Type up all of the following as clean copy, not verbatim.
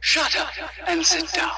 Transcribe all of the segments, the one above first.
Shut up and sit down.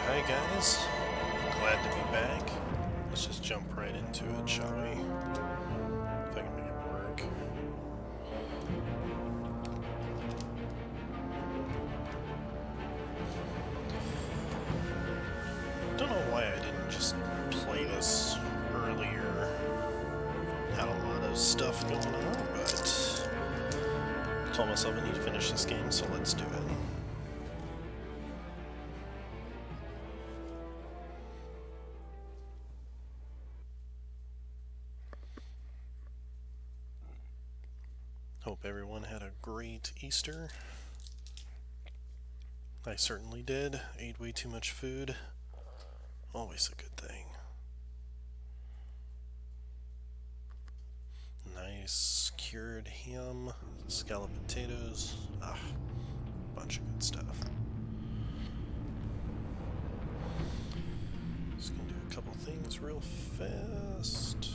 Hi guys, glad to be back. Let's just jump right into it, shall we? If I can make it work. Don't know why I didn't just play this earlier. Had a lot of stuff going on, but told myself I need to finish this game, so let's do it. Hope everyone had a great Easter. I certainly did. Ate way too much food. Always a good thing. Nice cured ham, scalloped potatoes. Bunch of good stuff. Just gonna do a couple things real fast.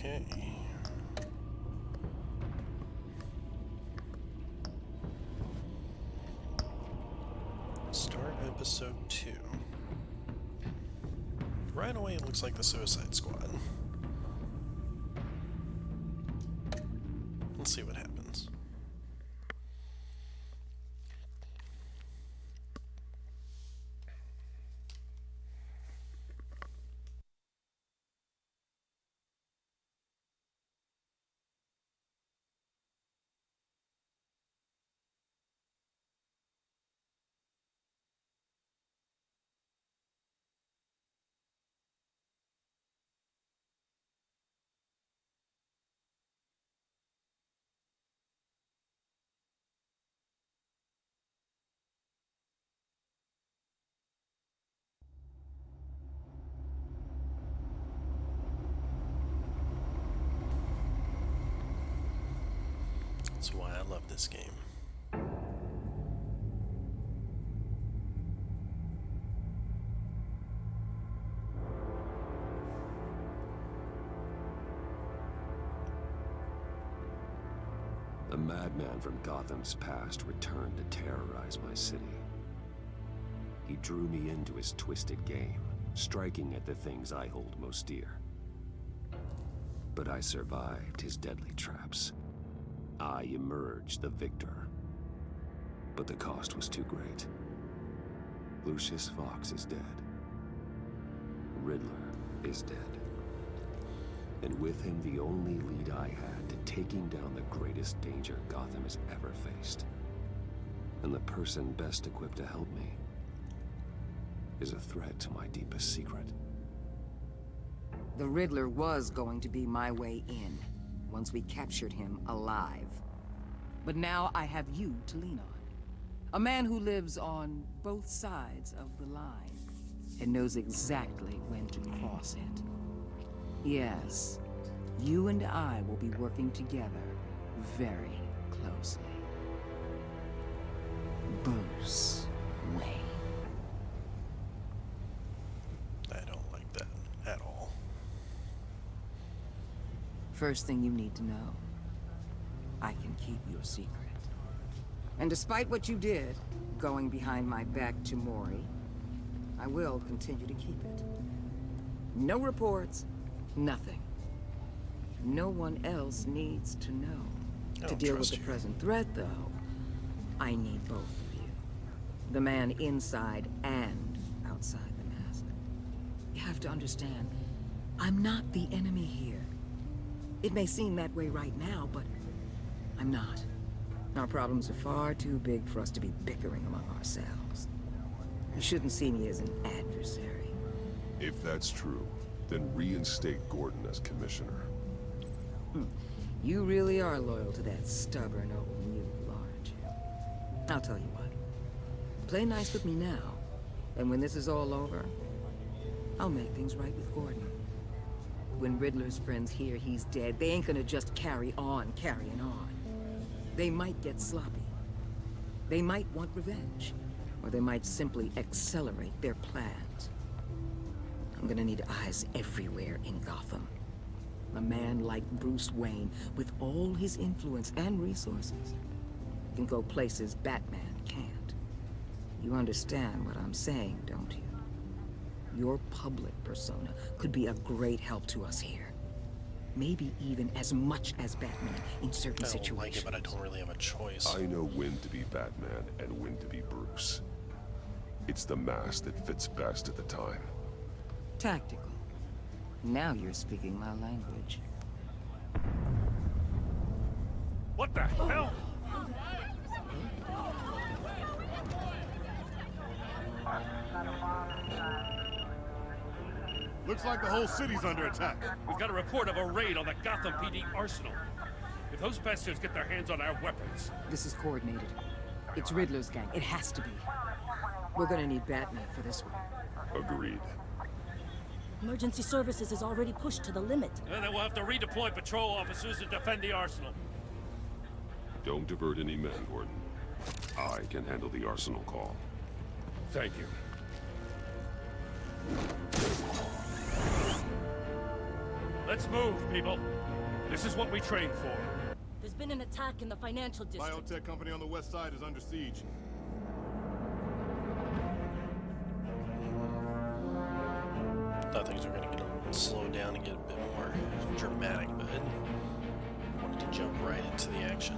Okay. Start episode 2. Right away it looks like the Suicide Squad. Let's see what happens. That's why I love this game. A madman from Gotham's past returned to terrorize my city. He drew me into his twisted game, striking at the things I hold most dear. But I survived his deadly traps. I emerged the victor. But the cost was too great. Lucius Fox is dead. Riddler is dead. And with him the only lead I had to taking down the greatest danger Gotham has ever faced. And the person best equipped to help me is a threat to my deepest secret. The Riddler was going to be my way in, once we captured him alive. But now I have you to lean on. A man who lives on both sides of the line and knows exactly when to cross it. Yes. You and I will be working together very closely. Bruce Wayne. I don't like that at all. First thing you need to know, I can keep your secret. And despite what you did, going behind my back to Mori, I will continue to keep it. No reports, nothing. No one else needs to know. To deal with the present threat, though, I need both of you. The man inside and outside the mask. You have to understand, I'm not the enemy here. It may seem that way right now, but I'm not. Our problems are far too big for us to be bickering among ourselves. You shouldn't see me as an adversary. If that's true, then reinstate Gordon as commissioner. You really are loyal to that stubborn old mule, aren't you? I'll tell you what. Play nice with me now, and when this is all over, I'll make things right with Gordon. When Riddler's friends hear he's dead, they ain't gonna just carry on carrying on. They might get sloppy. They might want revenge. Or they might simply accelerate their plans. I'm gonna need eyes everywhere in Gotham. A man like Bruce Wayne, with all his influence and resources, can go places Batman can't. You understand what I'm saying, don't you? Your public persona could be a great help to us here. Maybe even as much as Batman in certain I don't situations. like it, but I don't really have a choice. I know when to be Batman and when to be Bruce. It's the mask that fits best at the time. Tactical. Now you're speaking my language. What the hell? Looks like the whole city's under attack. We've got a report of a raid on the Gotham PD arsenal. If those bastards get their hands on our weapons... This is coordinated. It's Riddler's gang. It has to be. We're gonna need Batman for this one. Agreed. Emergency services is already pushed to the limit. And then we'll have to redeploy patrol officers to defend the arsenal. Don't divert any men, Gordon. I can handle the arsenal call. Thank you. Let's move, people. This is what we trained for. There's been an attack in the financial district. Biotech company on the west side is under siege. Thought things were gonna get slow down and get a bit more dramatic, but I wanted to jump right into the action.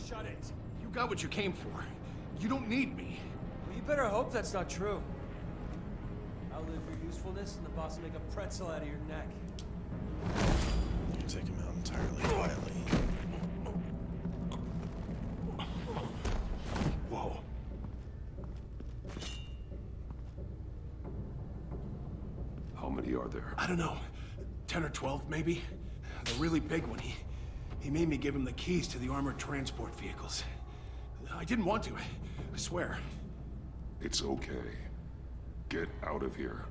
Shut it. You got what you came for. You don't need me. Well, you better hope that's not true. I'll live your usefulness, and the boss will make a pretzel out of your neck. You take him out entirely quietly. Whoa. How many are there? I don't know. 10 or 12, maybe? The really big one, he made me give him the keys to the armored transport vehicles. I didn't want to, I swear. It's okay. Get out of here.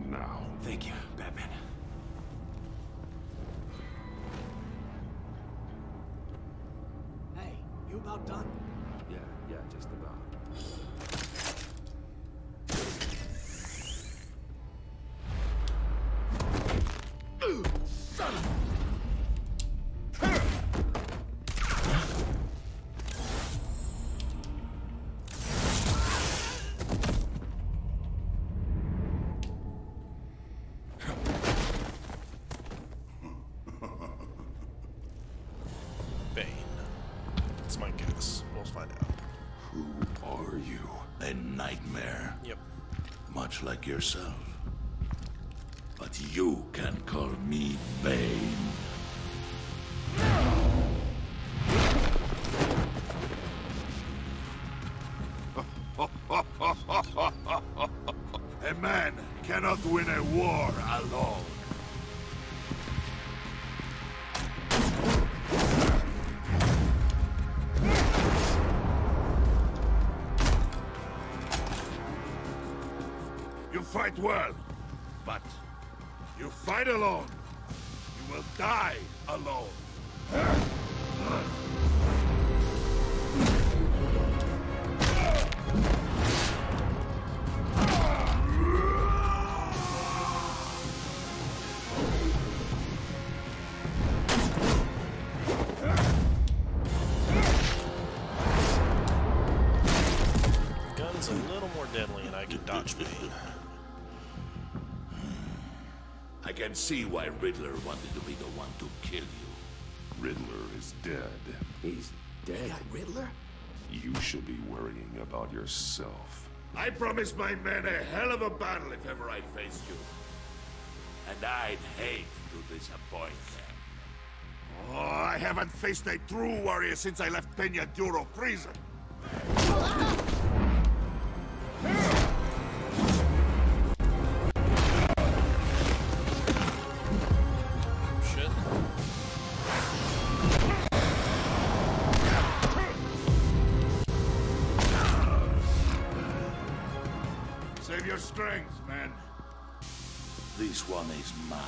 Now. Thank you, Batman. Hey, you about done? Yeah. Yeah, just about. Bane. That's my guess. We'll find out. Who are you? A nightmare, Yep. much like yourself. But you can call me Bane. A man cannot win a war alone. You fight well, but you fight alone. You will die alone. Gun's a little more deadly and I can dodge Bane. I can see why Riddler wanted to be the one to kill you. Riddler is dead. He's dead. Riddler? You should be worrying about yourself. I promised my men a hell of a battle if ever I faced you. And I'd hate to disappoint them. Oh, I haven't faced a true warrior since I left Peña Duro prison. Shit. Save your strength, man. This one is mine.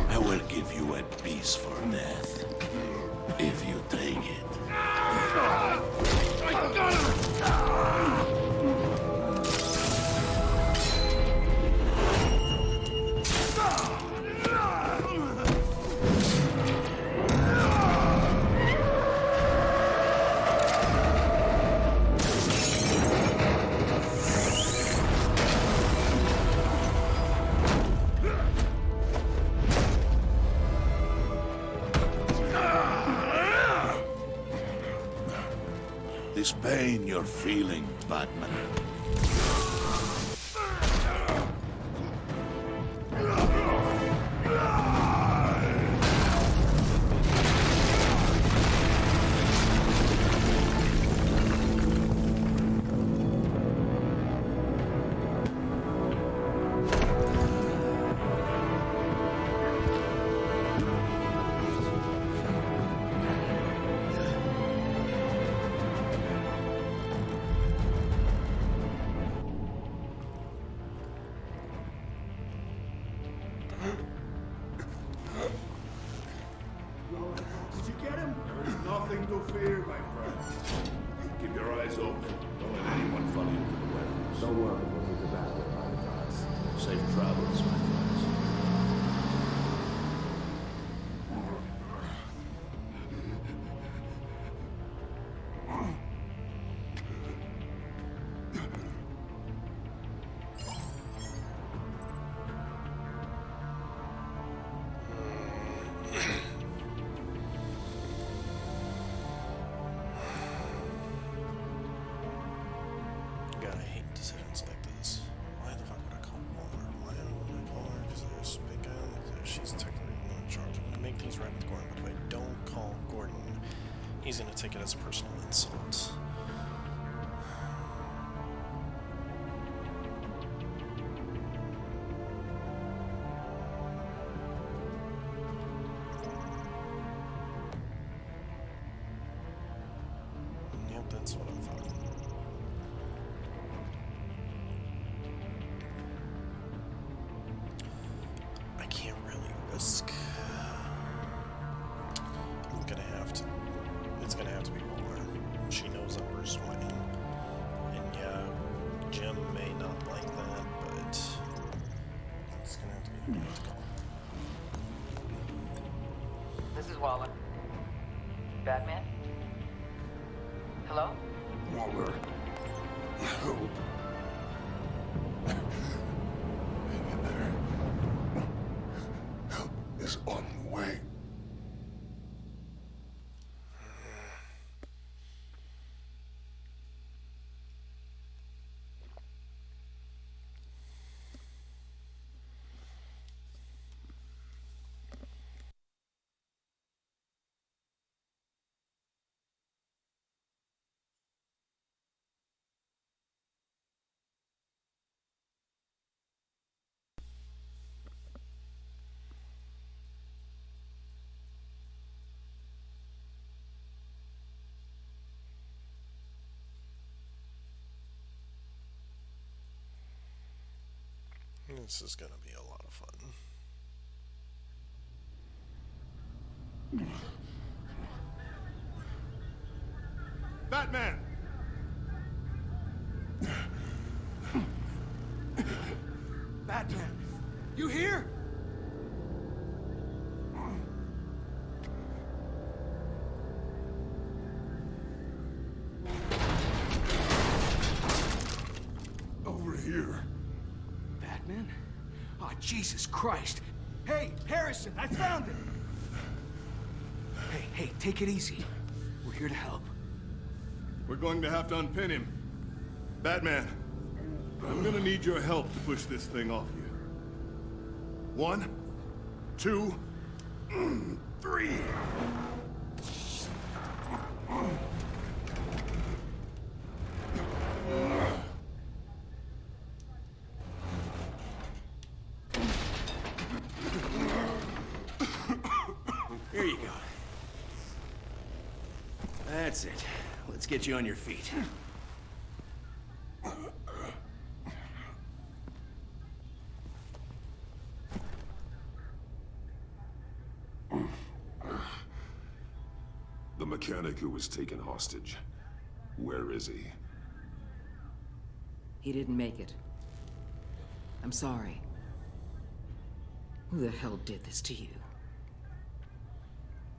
I will give you a piece for death, if you take it. This pain you're feeling, Batman. Did you get him? There is nothing to fear, my friend. Keep your eyes open. Don't let anyone follow you to the warehouse. Don't worry, we'll leave the battle behind us. Safe travels, my friends. God, I hate decisions like this. Why the fuck would I call more? Why? He's gonna take it as a personal insult. Yep, that's what I thought. I can't really risk. It's gonna have to be Walmart. She knows I'm Bruce Wayne. And yeah, Jim may not like that, but it's gonna have to be him to call. This is Waller. Batman? Hello? Waller. Help. Hang in there. Help is on the way. This is gonna be a lot of fun. Batman! Batman! You here? Over here. Batman? Oh, Jesus Christ! Hey, Harrison, I found it! Hey, take it easy. We're here to help. We're going to have to unpin him. Batman, I'm gonna need your help to push this thing off you. 1, 2, 3. Here you go. That's it. Let's get you on your feet. The mechanic who was taken hostage. Where is he? He didn't make it. I'm sorry. Who the hell did this to you?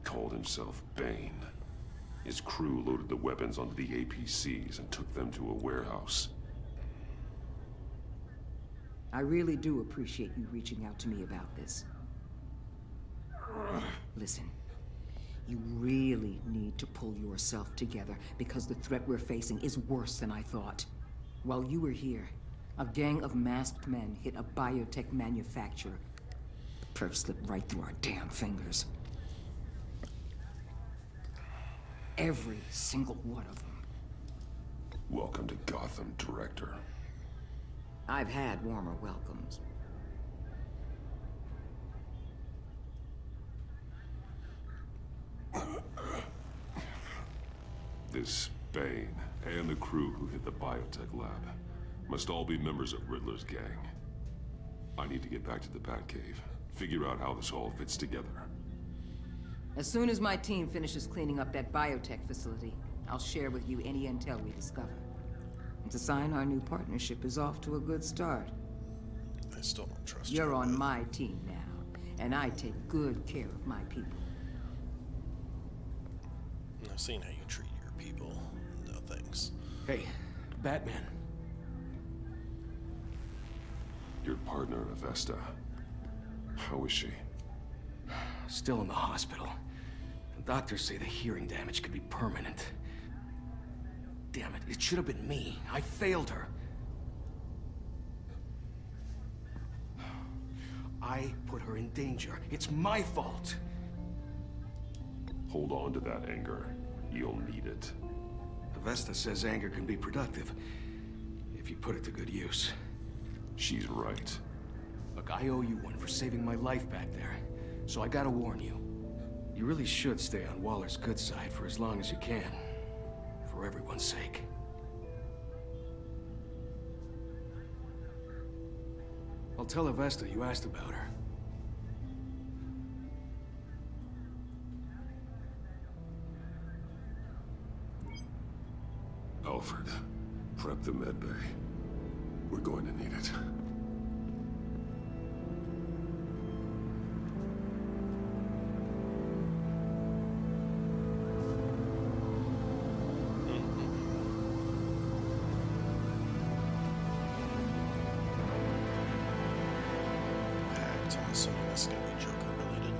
Called himself Bane. His crew loaded the weapons onto the APCs and took them to a warehouse. I really do appreciate you reaching out to me about this. Listen, you really need to pull yourself together because the threat we're facing is worse than I thought. While you were here, a gang of masked men hit a biotech manufacturer. Perf slipped right through our damn fingers. Every single one of them. Welcome to Gotham, Director. I've had warmer welcomes. This Bane and the crew who hit the biotech lab must all be members of Riddler's gang. I need to get back to the Batcave, figure out how this all fits together. As soon as my team finishes cleaning up that biotech facility, I'll share with you any intel we discover. And to sign our new partnership is off to a good start. I still don't trust you. You're on my team now, and I take good care of my people. I've seen how you treat your people. No thanks. Hey, Batman. Your partner, Avesta. How is she? Still in the hospital. The doctors say the hearing damage could be permanent. Damn it, it should have been me. I failed her. I put her in danger. It's my fault. Hold on to that anger. You'll need it. Avesta says anger can be productive, if you put it to good use. She's right. Look, I owe you one for saving my life back there, so I gotta warn you. You really should stay on Waller's good side for as long as you can. For everyone's sake. I'll tell Avesta you asked about her. Alfred, prep the medbay. We're going to need it. I'm assuming this is going to be Joker related.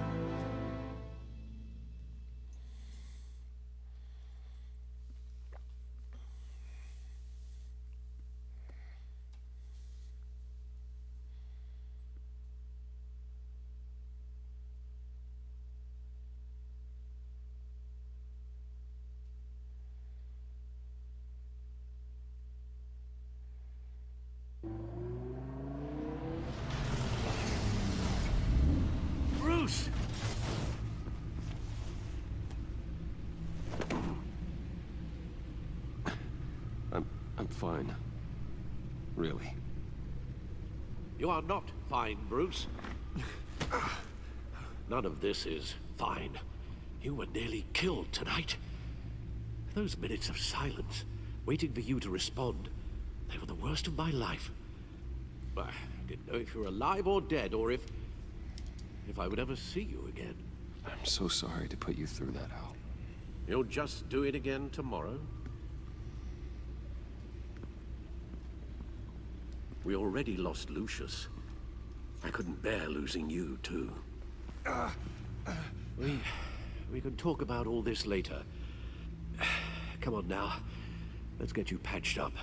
Bruce! I'm fine. Really. You are not fine, Bruce. None of this is fine. You were nearly killed tonight. Those minutes of silence, waiting for you to respond, they were the worst of my life. I didn't know if you were alive or dead, or if I would ever see you again. I'm so sorry to put you through that, Al. You'll just do it again tomorrow? We already lost Lucius. I couldn't bear losing you, too. We can talk about all this later. Come on now. Let's get you patched up.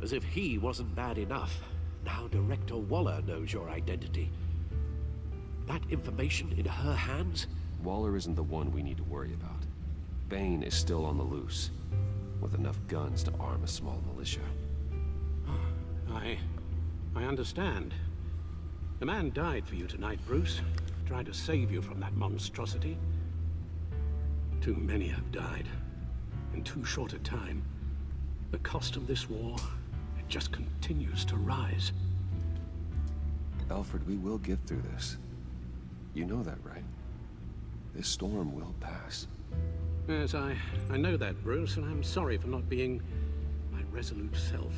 As if he wasn't bad enough, now Director Waller knows your identity. That information in her hands? Waller isn't the one we need to worry about. Bane is still on the loose, with enough guns to arm a small militia. I understand. The man died for you tonight, Bruce. Tried to save you from that monstrosity. Too many have died. In too short a time. The cost of this war, it just continues to rise. Alfred, we will get through this. You know that, right? This storm will pass. Yes, I know that, Bruce, and I'm sorry for not being my resolute self.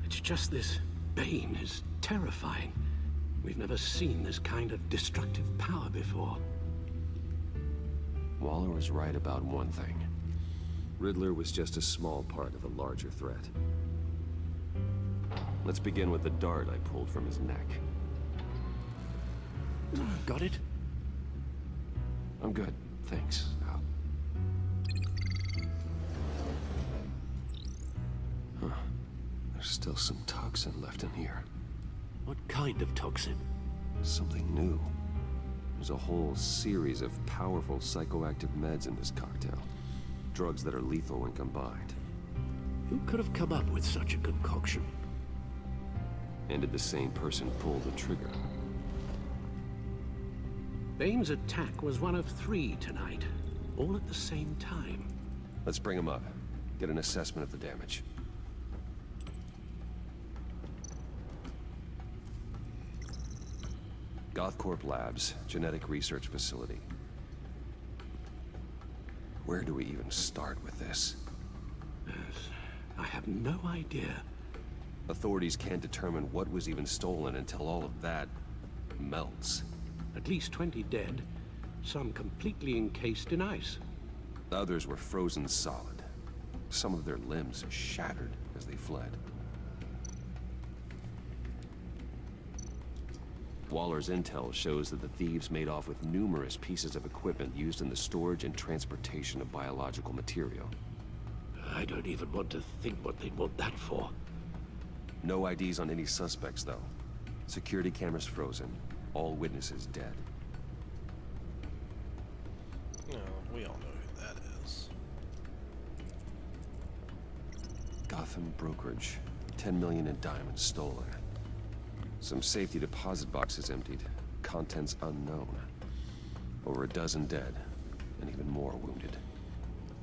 It's just this Bane is terrifying. We've never seen this kind of destructive power before. Waller was right about one thing. Riddler was just a small part of a larger threat. Let's begin with the dart I pulled from his neck. Got it? I'm good, thanks, Al. Huh. There's still some toxin left in here. What kind of toxin? Something new. There's a whole series of powerful psychoactive meds in this cocktail. Drugs that are lethal when combined. Who could have come up with such a concoction? And did the same person pull the trigger? Bane's attack was one of 3 tonight, all at the same time. Let's bring him up. Get an assessment of the damage. Gothcorp Labs, Genetic Research Facility. Where do we even start with this? Yes, I have no idea. Authorities can't determine what was even stolen until all of that melts. At least 20 dead, some completely encased in ice. Others were frozen solid. Some of their limbs shattered as they fled. Waller's intel shows that the thieves made off with numerous pieces of equipment used in the storage and transportation of biological material. I don't even want to think what they'd want that for. No IDs on any suspects, though. Security cameras frozen. All witnesses dead. No, we all know who that is. Gotham brokerage. 10 million in diamonds stolen. Some safety deposit boxes emptied. Contents unknown. Over a dozen dead, and even more wounded.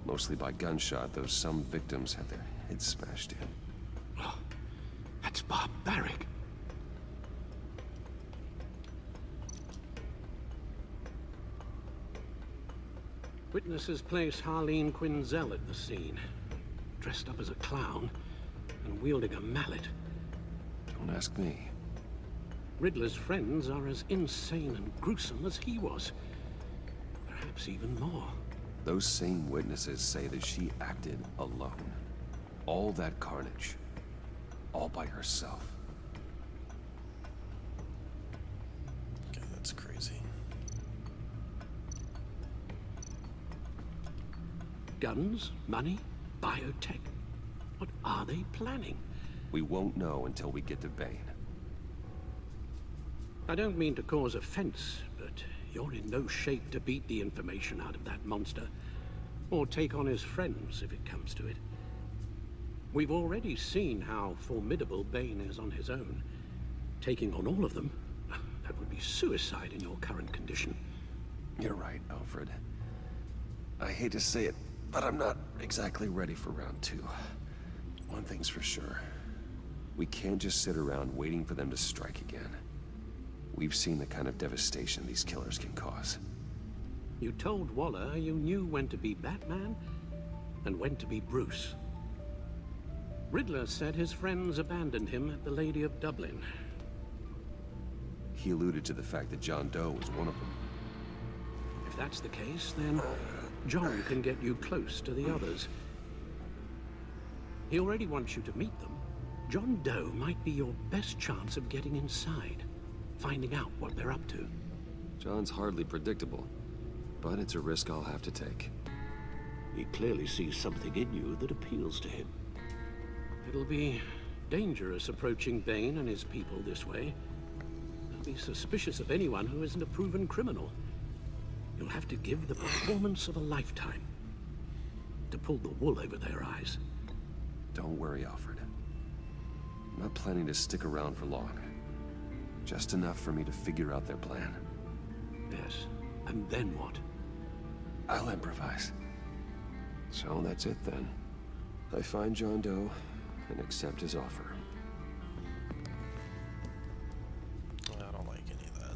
Mostly by gunshot, though some victims had their heads smashed in. Oh, that's barbaric. Witnesses place Harleen Quinzel at the scene, dressed up as a clown and wielding a mallet. Don't ask me. Riddler's friends are as insane and gruesome as he was. Perhaps even more. Those same witnesses say that she acted alone. All that carnage. All by herself. Okay, that's crazy. Guns, money, biotech. What are they planning? We won't know until we get to Bane. I don't mean to cause offense, but you're in no shape to beat the information out of that monster, or take on his friends if it comes to it. We've already seen how formidable Bane is on his own. Taking on all of them, that would be suicide in your current condition. You're right, Alfred. I hate to say it, but I'm not exactly ready for round 2. One thing's for sure. We can't just sit around waiting for them to strike again. We've seen the kind of devastation these killers can cause. You told Waller you knew when to be Batman and when to be Bruce. Riddler said his friends abandoned him at the Lady of Dublin. He alluded to the fact that John Doe was one of them. If that's the case, then John can get you close to the others. He already wants you to meet them. John Doe might be your best chance of getting inside, finding out what they're up to. John's hardly predictable, but it's a risk I'll have to take. He clearly sees something in you that appeals to him. It'll be dangerous approaching Bane and his people this way. They'll be suspicious of anyone who isn't a proven criminal. You'll have to give the performance of a lifetime to pull the wool over their eyes. Don't worry, Alfred. I'm not planning to stick around for long. Just enough for me to figure out their plan. Yes, and then what? I'll improvise. So that's it then. I find John Doe and accept his offer. I don't like any of that.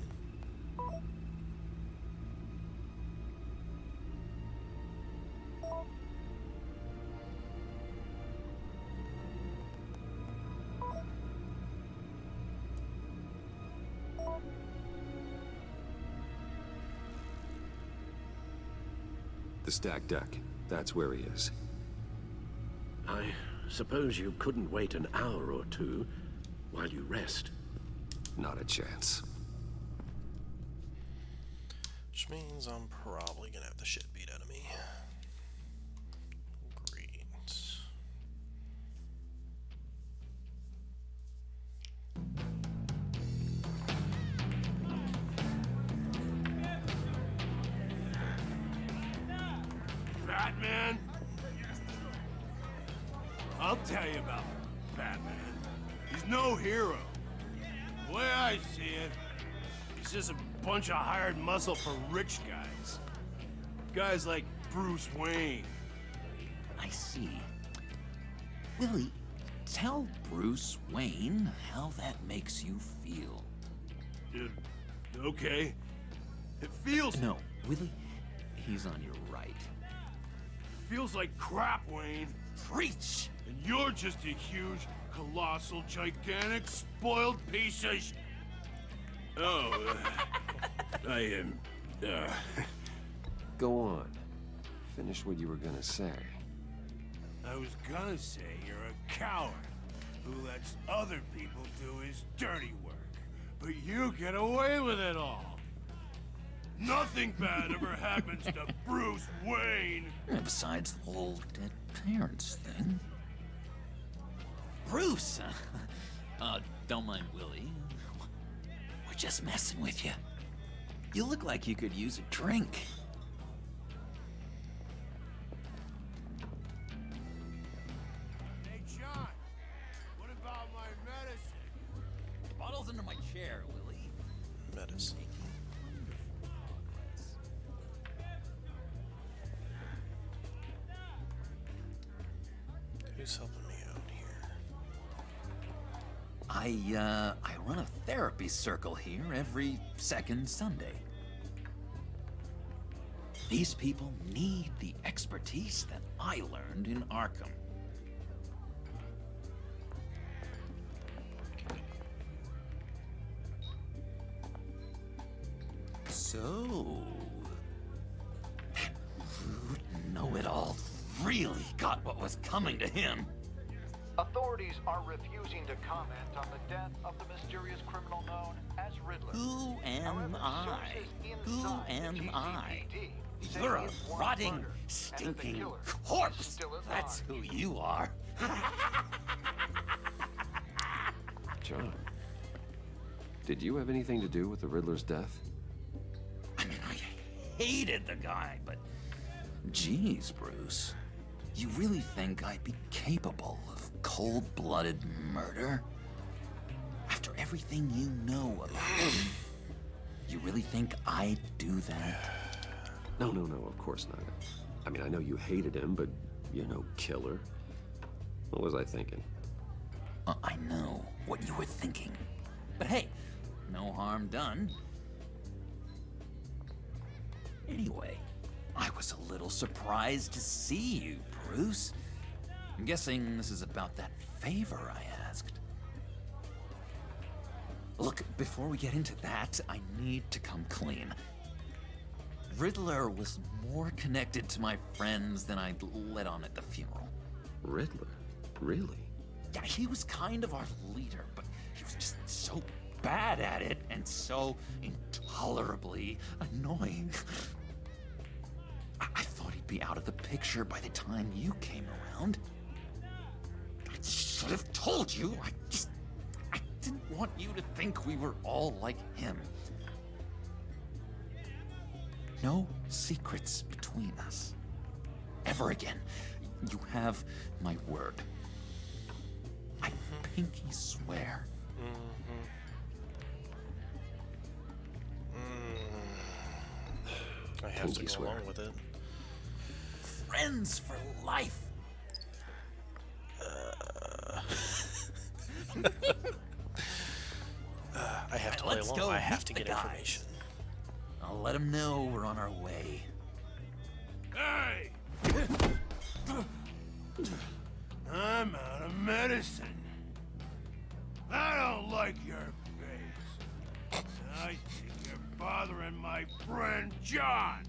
The stacked deck. That's where he is. I suppose you couldn't wait an hour or two while you rest. Not a chance. Which means I'm probably gonna have the shit beat out of me. Great. Batman? I'll tell you about Batman. He's no hero. The way I see it, he's just a bunch of hired muscle for rich guys. Guys like Bruce Wayne. I see. Willie, tell Bruce Wayne how that makes you feel. Okay. It feels... No, Willie, he's on your right. Feels like crap, Wayne. Preach! And you're just a huge, colossal, gigantic, spoiled piece of sh... Oh, I am... Go on. Finish what you were gonna say. I was gonna say you're a coward who lets other people do his dirty work. But you get away with it all. Nothing bad ever happens to Bruce Wayne. And besides the whole dead parents thing. Bruce! Don't mind Willie. We're just messing with you. You look like you could use a drink. Hey, John. What about my medicine? Bottle's under my chair, Willie. Medicine. Who's helping me out here? I run a therapy circle here every second Sunday. These people need the expertise that I learned in Arkham. So, that rude know-it-all really got what was coming to him. Authorities are refusing to comment on the death of the mysterious criminal known as Riddler. Who am However, I? sources Who inside the am I? GCPD say You're a it was rotting, murder, and that the stinking killer is corpse. still alive. That's who you are. John, did you have anything to do with the Riddler's death? I mean, I hated the guy, but geez, Bruce, you really think I'd be capable of cold-blooded murder? After everything you know about him, you really think I'd do that? No, of course not. I mean, I know you hated him, but you're no killer. What was I thinking? I know what you were thinking. But hey, no harm done. Anyway, I was a little surprised to see you, Bruce. I'm guessing this is about that favor I asked. Look, before we get into that, I need to come clean. Riddler was more connected to my friends than I'd let on at the funeral. Riddler? Really? Yeah, he was kind of our leader, but he was just so bad at it and so intolerably annoying. I thought he'd be out of the picture by the time you came around. I should have told you. I didn't want you to think we were all like him. No secrets between us. Ever again. You have my word. I pinky swear. I have to go along with it. Friends for life. I have to play along. I have to get information. I'll let him know we're on our way. Hey! I'm out of medicine. I don't like your face. I think you're bothering my friend John.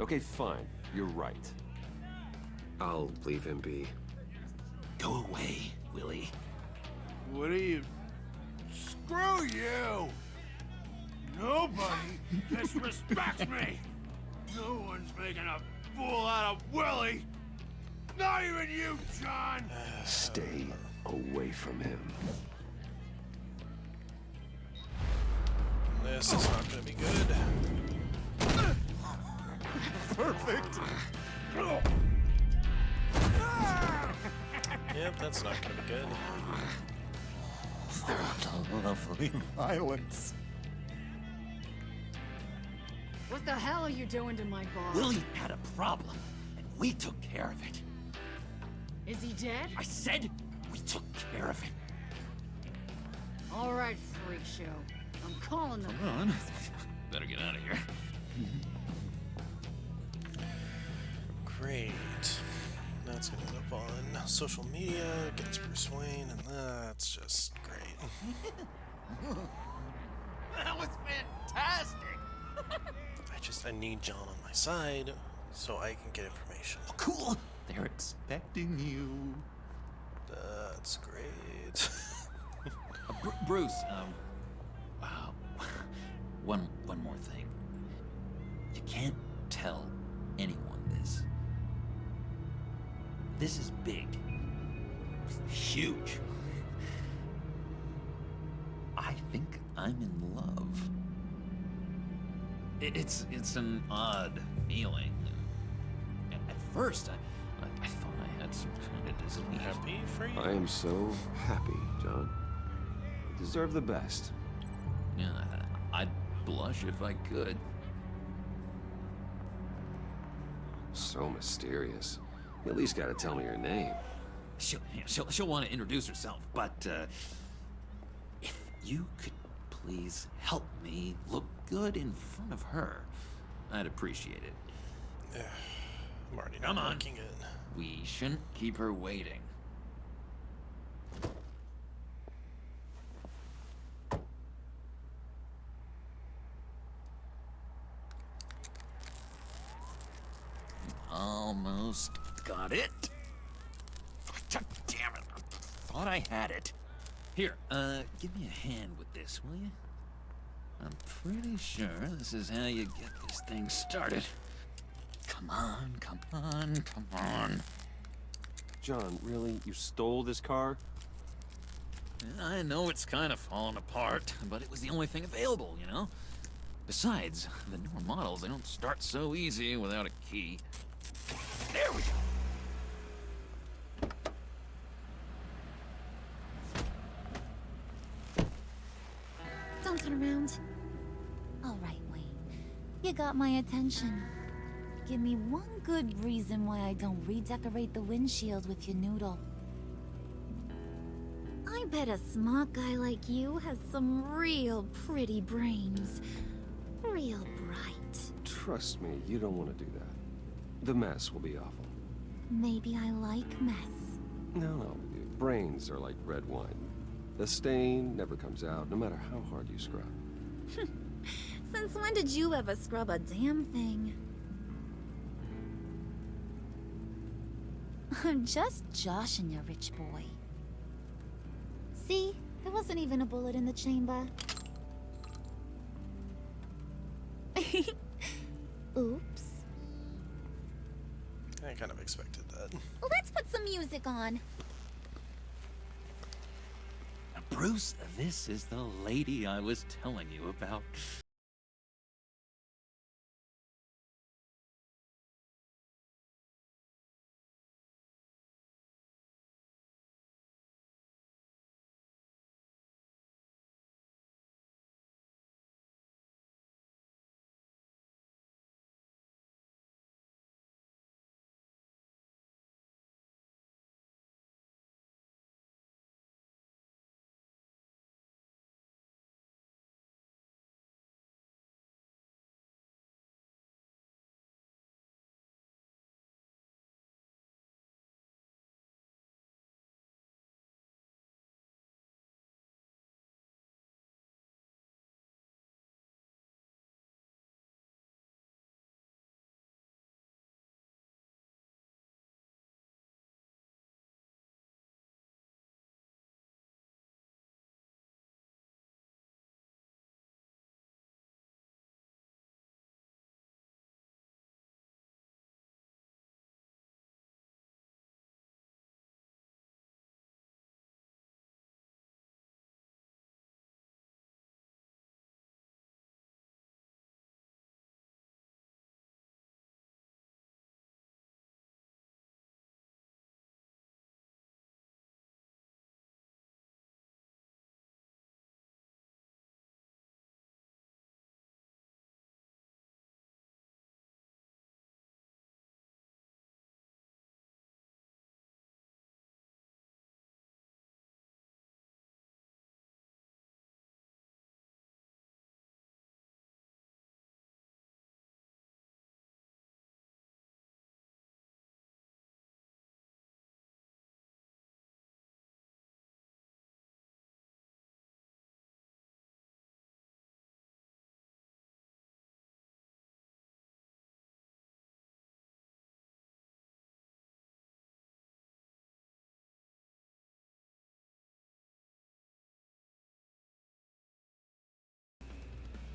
Okay, fine. You're right. I'll leave him be. Go away, Willie. What are you... Screw you! Nobody disrespects me! No one's making a fool out of Willie! Not even you, John! Stay away from him. This is not gonna be good. Perfect! Yep, that's not gonna be good. They're lovely violence. What the hell are you doing to my boss? Willie had a problem, and we took care of it. Is he dead? I said we took care of it. All right, freak show. I'm calling them. Come on. Better get out of here. Great. That's gonna end up on social media against Bruce Wayne, and that's just great. That was fantastic. I need John on my side so I can get information. Oh, cool. They're expecting you. That's great. Bruce, one more thing. You can't tell anyone this. This is big. Huge. I think I'm in love. It's an odd feeling. At first, I thought I had some kind of disease. Happy for you? I am so happy, John. You deserve the best. Yeah, I'd blush if I could. So mysterious. You at least gotta tell me your name. She'll want to introduce herself, but if you could please help me look good in front of her, I'd appreciate it. I'm already not Come on. liking it. We shouldn't keep her waiting. Almost got it. God damn it. I thought I had it. Here, give me a hand with this, will you? I'm pretty sure this is how you get this thing started. Come on, come on, come on. John, really? You stole this car? I know it's kind of falling apart, but it was the only thing available, you know? Besides, the newer models, they don't start so easy without a key. There we go. Don't turn around. All right, Wayne. You got my attention. Give me one good reason why I don't redecorate the windshield with your noodle. I bet a smart guy like you has some real pretty brains. Real bright. Trust me, you don't want to do that. The mess will be awful. Maybe I like mess. No, brains are like red wine. The stain never comes out, no matter how hard you scrub. Since when did you ever scrub a damn thing? I'm just joshing you, rich boy. See? There wasn't even a bullet in the chamber. Oops. I kind of expected that. Let's put some music on. Now, Bruce, this is the lady I was telling you about.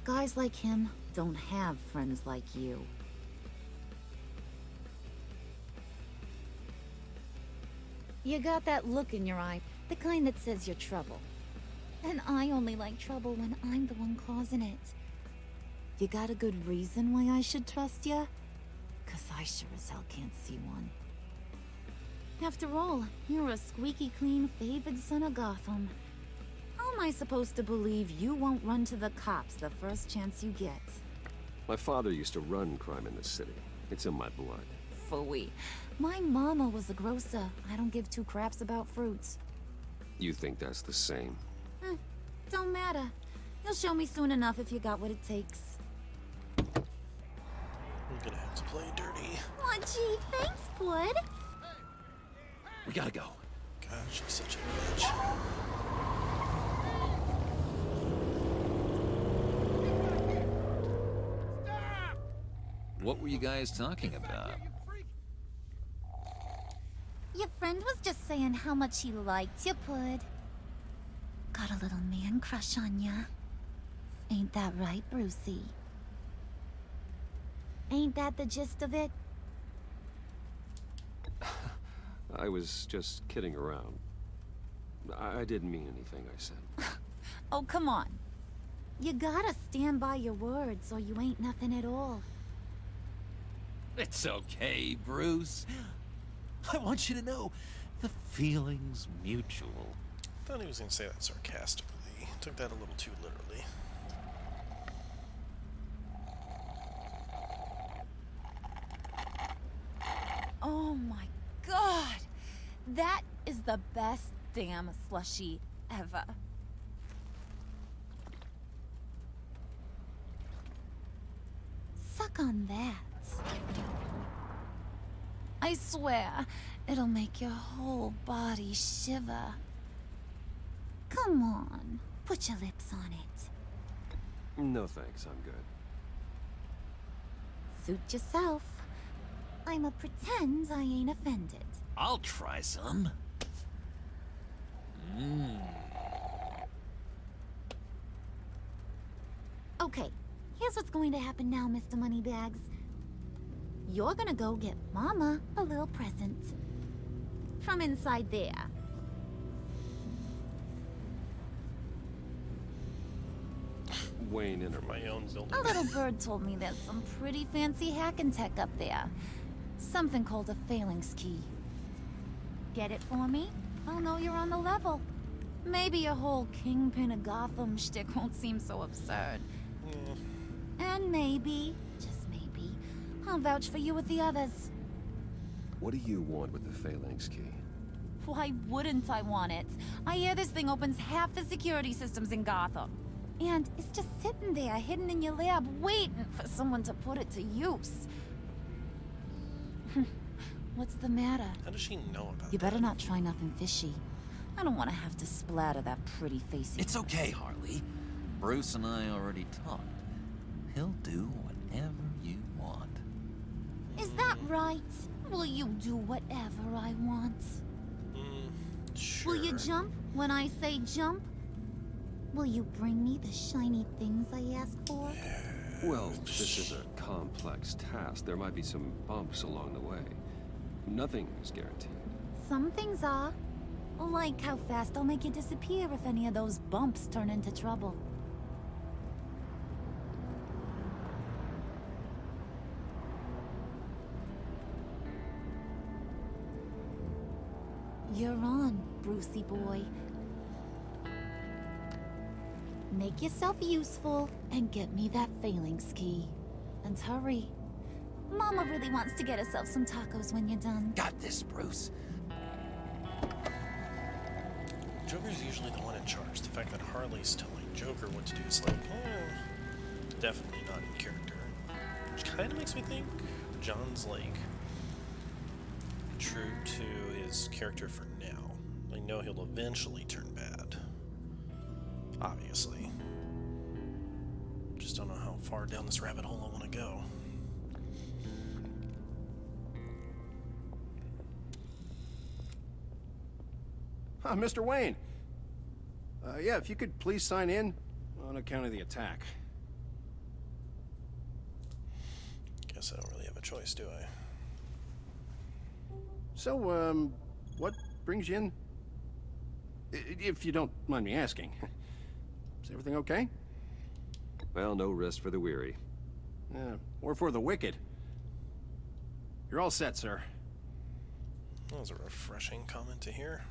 guys like him don't have friends like you. You got that look in your eye, the kind that says you're trouble. And I only like trouble when I'm the one causing it. You got a good reason why I should trust you? 'Cause I sure as hell can't see one. After all, you're a squeaky clean favored son of Gotham. How am I supposed to believe you won't run to the cops the first chance you get? My father used to run crime in this city. It's in my blood. Phooey. My mama was a grocer. I don't give two craps about fruits. You think that's the same? Don't matter. You'll show me soon enough if you got what it takes. I'm gonna have to play dirty. Aw, gee, thanks, bud. We gotta go. God, she's such a bitch. What were you guys talking about? Your friend was just saying how much he liked you, bud. Got a little man crush on ya. Ain't that right, Brucey? Ain't that the gist of it? I was just kidding around. I didn't mean anything I said. Oh, come on. You gotta stand by your words or you ain't nothing at all. It's okay, Bruce. I want you to know the feeling's mutual. I thought he was gonna say that sarcastically. Took that a little too literally. Oh my god! That is the best damn slushie ever. Suck on that. I swear, it'll make your whole body shiver. Come on, put your lips on it. No thanks, I'm good. Suit yourself. I'ma pretend I ain't offended. I'll try some. Okay, here's what's going to happen now, Mr. Moneybags. You're gonna go get Mama a little present. From inside there. Wayne in my own building. A little bird told me there's some pretty fancy hacking tech up there. Something called a phalanx key. Get it for me? I'll know you're on the level. Maybe your whole Kingpin of Gotham shtick won't seem so absurd. And maybe, just maybe, I'll vouch for you with the others. What do you want with the phalanx key? Why wouldn't I want it? I hear this thing opens half the security systems in Gotham. And it's just sitting there, hidden in your lab, waiting for someone to put it to use. What's the matter? How does she know about You better not try nothing fishy. I don't want to have to splatter that pretty face. It's okay, Harley. Bruce and I already talked. He'll do whatever you want. Is that right? Will you do whatever I want? Sure. Will you jump when I say jump? Will you bring me the shiny things I ask for? Well, this is a complex task. There might be some bumps along the way. Nothing is guaranteed. Some things are. Like how fast I'll make you disappear if any of those bumps turn into trouble. You're on, Brucey boy. Make yourself useful and get me that phalanx key. And hurry. Mama really wants to get herself some tacos when you're done. Got this, Bruce. Joker's usually the one in charge. The fact that Harley's telling Joker what to do is like, definitely not in character. Which kind of makes me think John's like true to his character for now. I know he'll eventually turn bad. Obviously. Just don't know how far down this rabbit hole I want to go. Mr. Wayne. Yeah, if you could please sign in on account of the attack. Guess I don't really have a choice, do I? So, what brings you in? If you don't mind me asking. Is everything okay? Well, no rest for the weary. Or for the wicked. You're all set, sir. That was a refreshing comment to hear.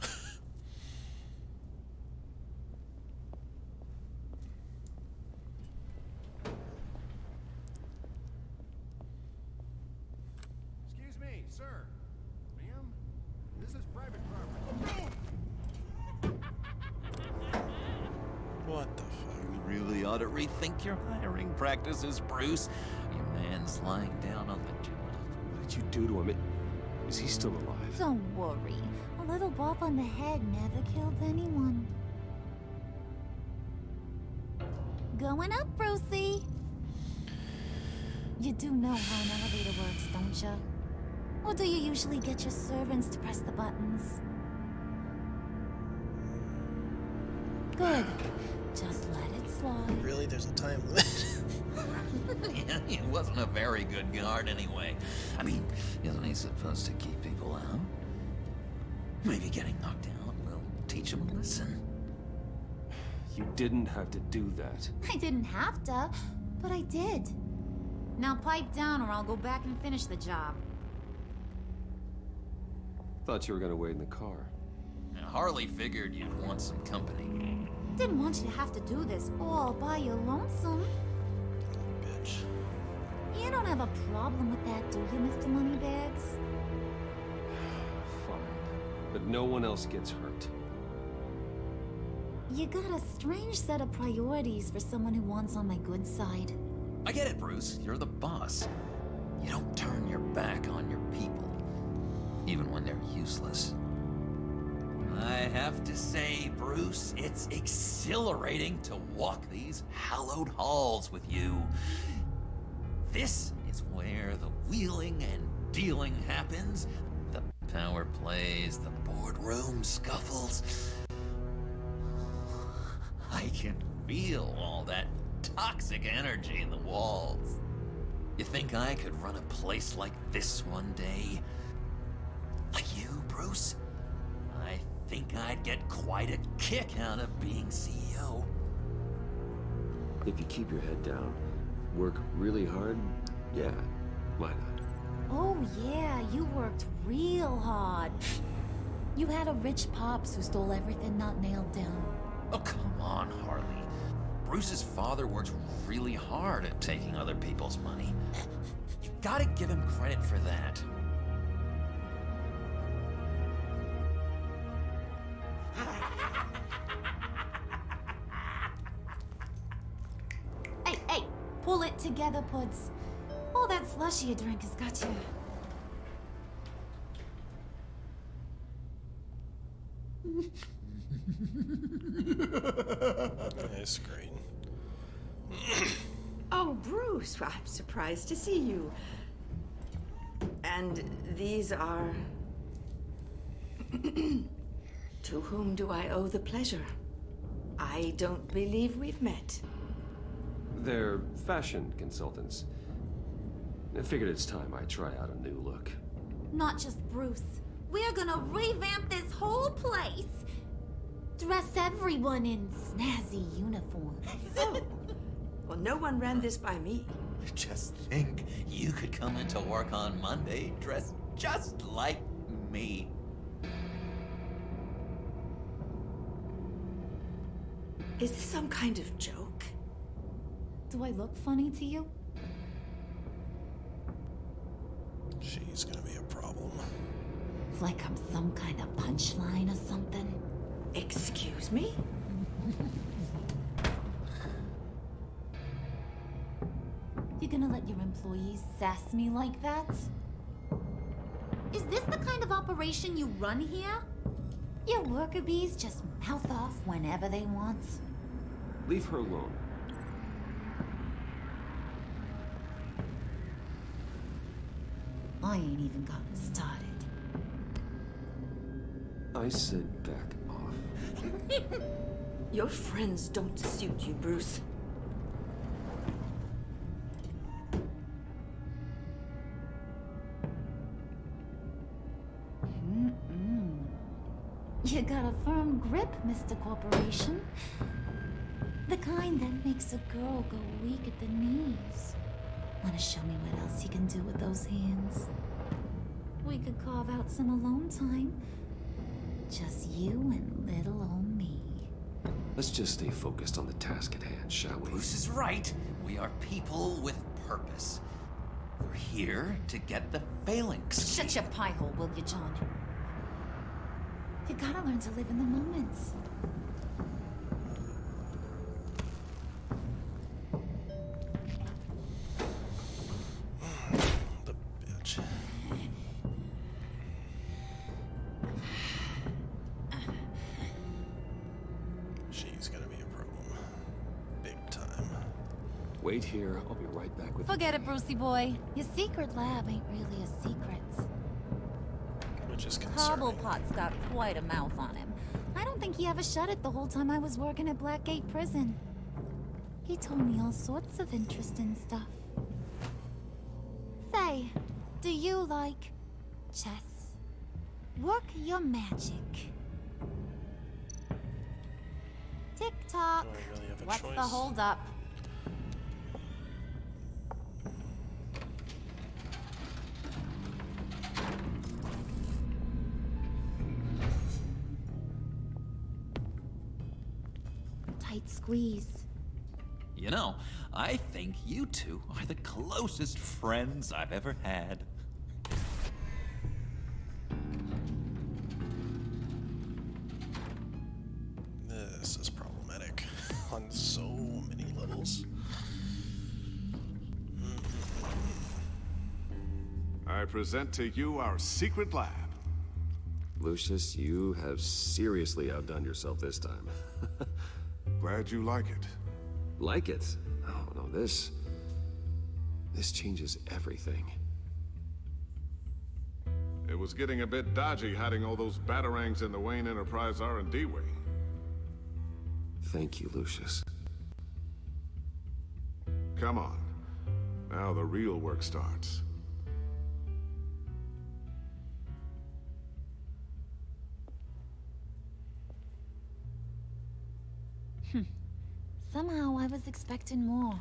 Excuse me, sir. Ma'am? This is private property. What the fuck? You really ought to rethink your hiring practices, Bruce. Your man's lying down on the job. What did you do to him? Is he still alive? Don't worry. A little bop on the head never killed anyone. Going up, Brucey. You do know how an elevator works, don't you? Or do you usually get your servants to press the buttons? Good. Just let it slide. Really? There's a time limit? He wasn't a very good guard anyway. I mean, isn't he supposed to keep people out? Maybe getting knocked out will teach him a lesson. You didn't have to do that. I didn't have to, but I did. Now pipe down or I'll go back and finish the job. Thought you were gonna wait in the car. Now, Harley figured you'd want some company. Didn't want you to have to do this all by your lonesome. Bitch. You don't have a problem with that, do you, Mr. Moneybags? Fine. But no one else gets hurt. You got a strange set of priorities for someone who wants on my good side. I get it, Bruce. You're the boss. You don't turn your back on your people, even when they're useless. I have to say, Bruce, it's exhilarating to walk these hallowed halls with you. This is where the wheeling and dealing happens. The power plays, the boardroom scuffles. I can feel all that toxic energy in the walls. You think I could run a place like this one day? Like you, Bruce? I think I'd get quite a kick out of being CEO. If you keep your head down, work really hard, yeah, why not? Oh yeah, you worked real hard. You had a rich pops who stole everything not nailed down. Oh, come on, Harley. Bruce's father works really hard at taking other people's money. You gotta give him credit for that. Hey, pull it together, Puds. All that slushy you drink has got you. That's great. Oh, Bruce, I'm surprised to see you. And these are... To whom do I owe the pleasure? I don't believe we've met. They're fashion consultants. I figured it's time I try out a new look. Not just Bruce. We're gonna revamp this whole place. Dress everyone in snazzy uniforms. So, well, no one ran this by me. Just think, you could come into work on Monday dressed just like me. Is this some kind of joke? Do I look funny to you? She's gonna be a problem. Like I'm some kind of punchline or something? Excuse me? You gonna let your employees sass me like that? Is this the kind of operation you run here? Your worker bees just mouth off whenever they want. Leave her alone. I ain't even gotten started. I said back off. Your friends don't suit you, Bruce. You got a firm grip, Mr. Corporation. The kind that makes a girl go weak at the knees. Wanna show me what else you can do with those hands? We could carve out some alone time. Just you and little old me. Let's just stay focused on the task at hand, shall we? Bruce is right. We are people with purpose. We're here to get the phalanx. Shut your pie hole, will you, John? You gotta learn to live in the moments. The bitch. She's gonna be a problem. Big time. Wait here. I'll be right back with Forget it, Brucey boy. Your secret lab ain't really a secret. Which is concerning. Cobblepot's got quite a mouth on him. I don't think he ever shut it the whole time I was working at Blackgate Prison. He told me all sorts of interesting stuff. Say, do you like chess? Work your magic. Tick-tock. Do I really have a What's choice? the holdup? Tight squeeze. You know, I think you two are the closest friends I've ever had. This is problematic on so many levels. I present to you our secret lab. Lucius, you have seriously outdone yourself this time. Glad you like it. Like it? Oh, no, this changes everything. It was getting a bit dodgy hiding all those batarangs in the Wayne Enterprise R&D wing. Thank you, Lucius. Come on. Now the real work starts. Somehow I was expecting more.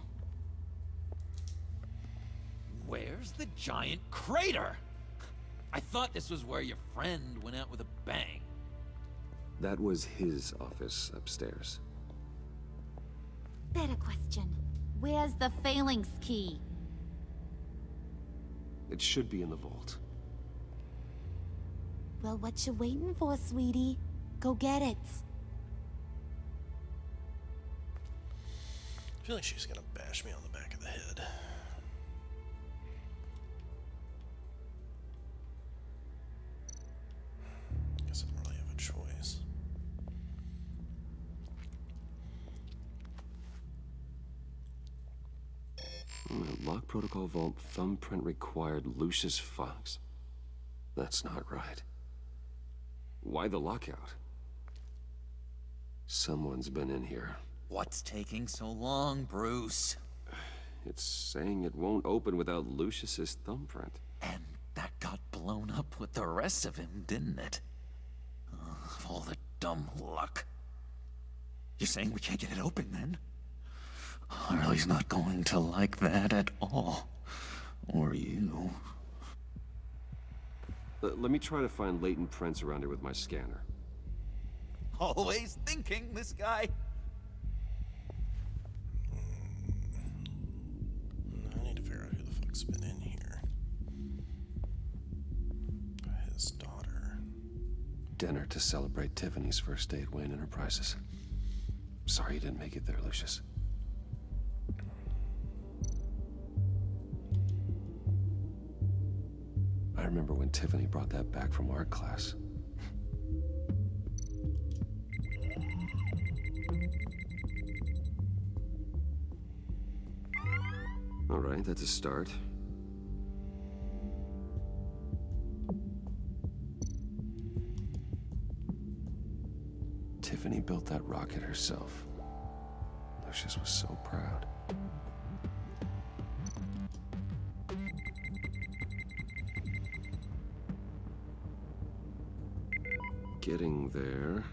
Where's the giant crater? I thought this was where your friend went out with a bang. That was his office upstairs. Better question. Where's the phalanx key? It should be in the vault. Well, what you waiting for, sweetie? Go get it. I feel like she's gonna bash me on the back of the head. Guess I don't really have a choice. Lock protocol vault thumbprint required Lucius Fox. That's not right. Why the lockout? Someone's been in here. What's taking so long, Bruce? It's saying it won't open without Lucius's thumbprint. And that got blown up with the rest of him, didn't it? Of all the dumb luck. You're saying we can't get it open, then? Harley's not going to like that at all. Or you. Let me try to find latent prints around here with my scanner. Always thinking, this guy. I need to figure out who the fuck's been in here. His daughter. Dinner to celebrate Tiffany's first day at Wayne Enterprises. Sorry you didn't make it there, Lucius. I remember when Tiffany brought that back from art class. All right, that's a start. Tiffany built that rocket herself. Lucius was so proud. getting there.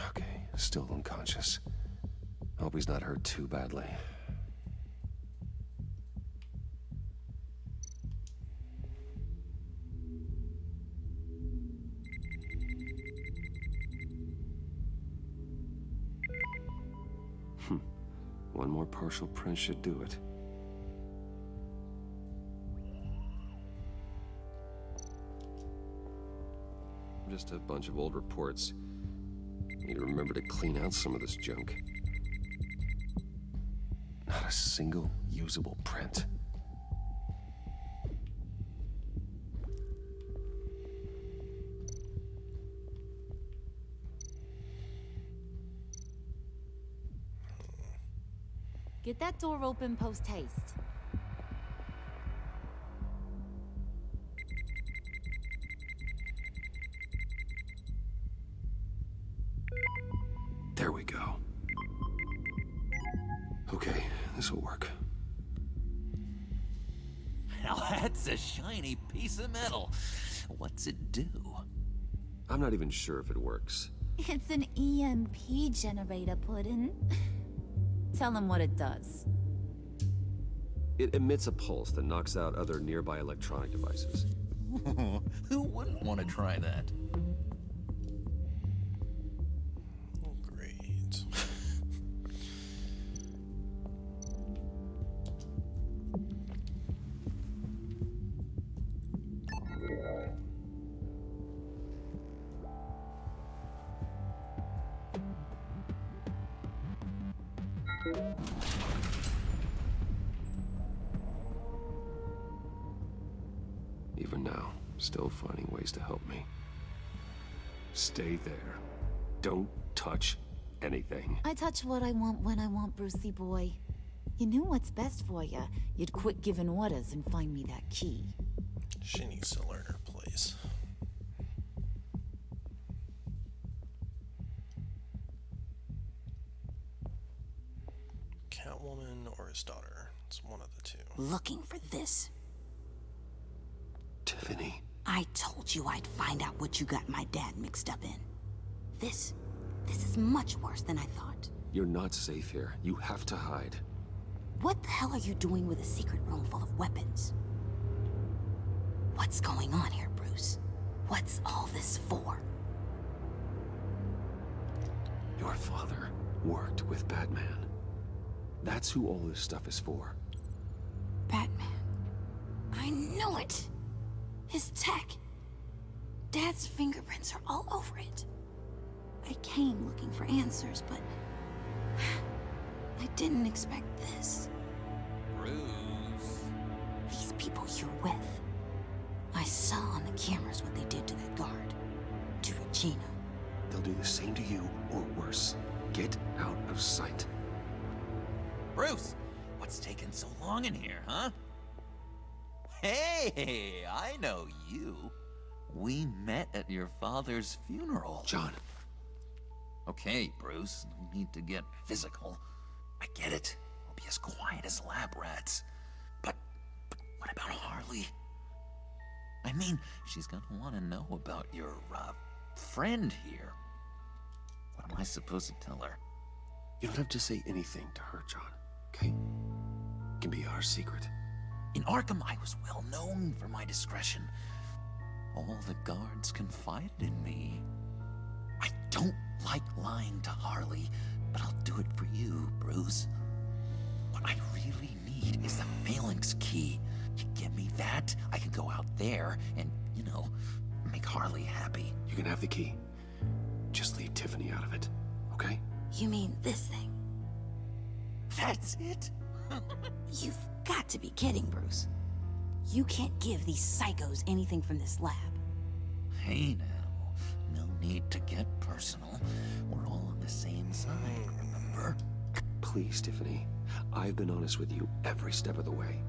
Okay, still unconscious. Hope he's not hurt too badly. One more partial print should do it. Just a bunch of old reports. Need to remember to clean out some of this junk. Not a single usable print. Get that door open post-haste. There we go. Okay, this'll work. Now that's a shiny piece of metal. What's it do? I'm not even sure if it works. It's an EMP generator, Puddin'. Tell him what it does. It emits a pulse that knocks out other nearby electronic devices. Who wouldn't want to try that? Oh, great. Even now, still finding ways to help me. Stay there. Don't touch anything. I touch what I want when I want, Brucey boy. You knew what's best for you. You'd quit giving orders and find me that key. She needs to learn her place. Catwoman or his daughter. It's one of the two. Looking for this. Tiffany. I told you I'd find out what you got my dad mixed up in. This is much worse than I thought. You're not safe here. You have to hide. What the hell are you doing with a secret room full of weapons? What's going on here, Bruce? What's all this for? Your father worked with Batman. That's who all this stuff is for. Batman. I knew it! His tech. Dad's fingerprints are all over it. I came looking for answers, but I didn't expect this. Bruce. These people you're with. I saw on the cameras what they did to that guard. To Regina. They'll do the same to you, or worse. Get out of sight. Bruce, what's taking so long in here, huh? Hey, I know you. We met at your father's funeral. John. Okay, Bruce, no need to get physical. I get it. We'll be as quiet as lab rats. But what about Harley? I mean, she's gonna want to know about your, friend here. What am I supposed to tell her? You don't have to say anything to her, John, okay? It can be our secret. In Arkham, I was well known for my discretion. All the guards confided in me. I don't like lying to Harley, but I'll do it for you, Bruce. What I really need is the phalanx key. You give me that, I can go out there and, make Harley happy. You can have the key. Just leave Tiffany out of it, okay? You mean this thing? That's it? You've got to be kidding, Bruce. You can't give these psychos anything from this lab. Hey now, no need to get personal. We're all on the same side, remember? Please, Tiffany. I've been honest with you every step of the way.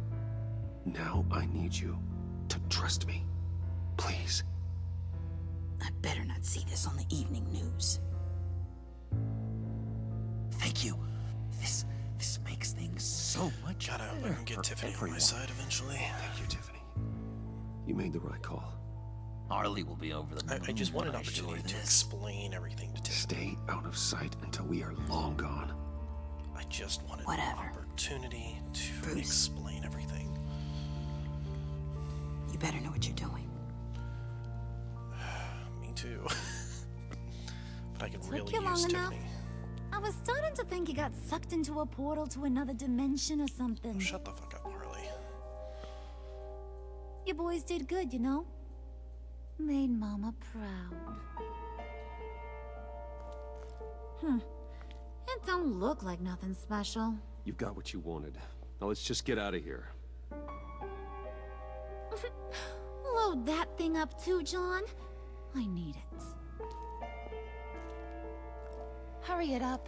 Now I need you to trust me. Please. I better not see this on the evening news. like you. This makes things so much God, I hope I better can get for Tiffany on my everyone. side eventually. Thank you, Tiffany. You made the right call. Harley will be over the moon. I just want an when I show her opportunity to this. explain everything to Tiffany. Stay out of sight until we are long gone. I just wanted Whatever. an opportunity to Bruce. explain everything. You better know what you're doing. Me too. But I could Took really you long use enough? Tiffany. I was starting to think you got sucked into a portal to another dimension or something. Shut the fuck up, Harley. You boys did good, you know? Made Mama proud. It don't look like nothing special. You've got what you wanted. Now let's just get out of here. Load that thing up too, John. I need it. Hurry it up.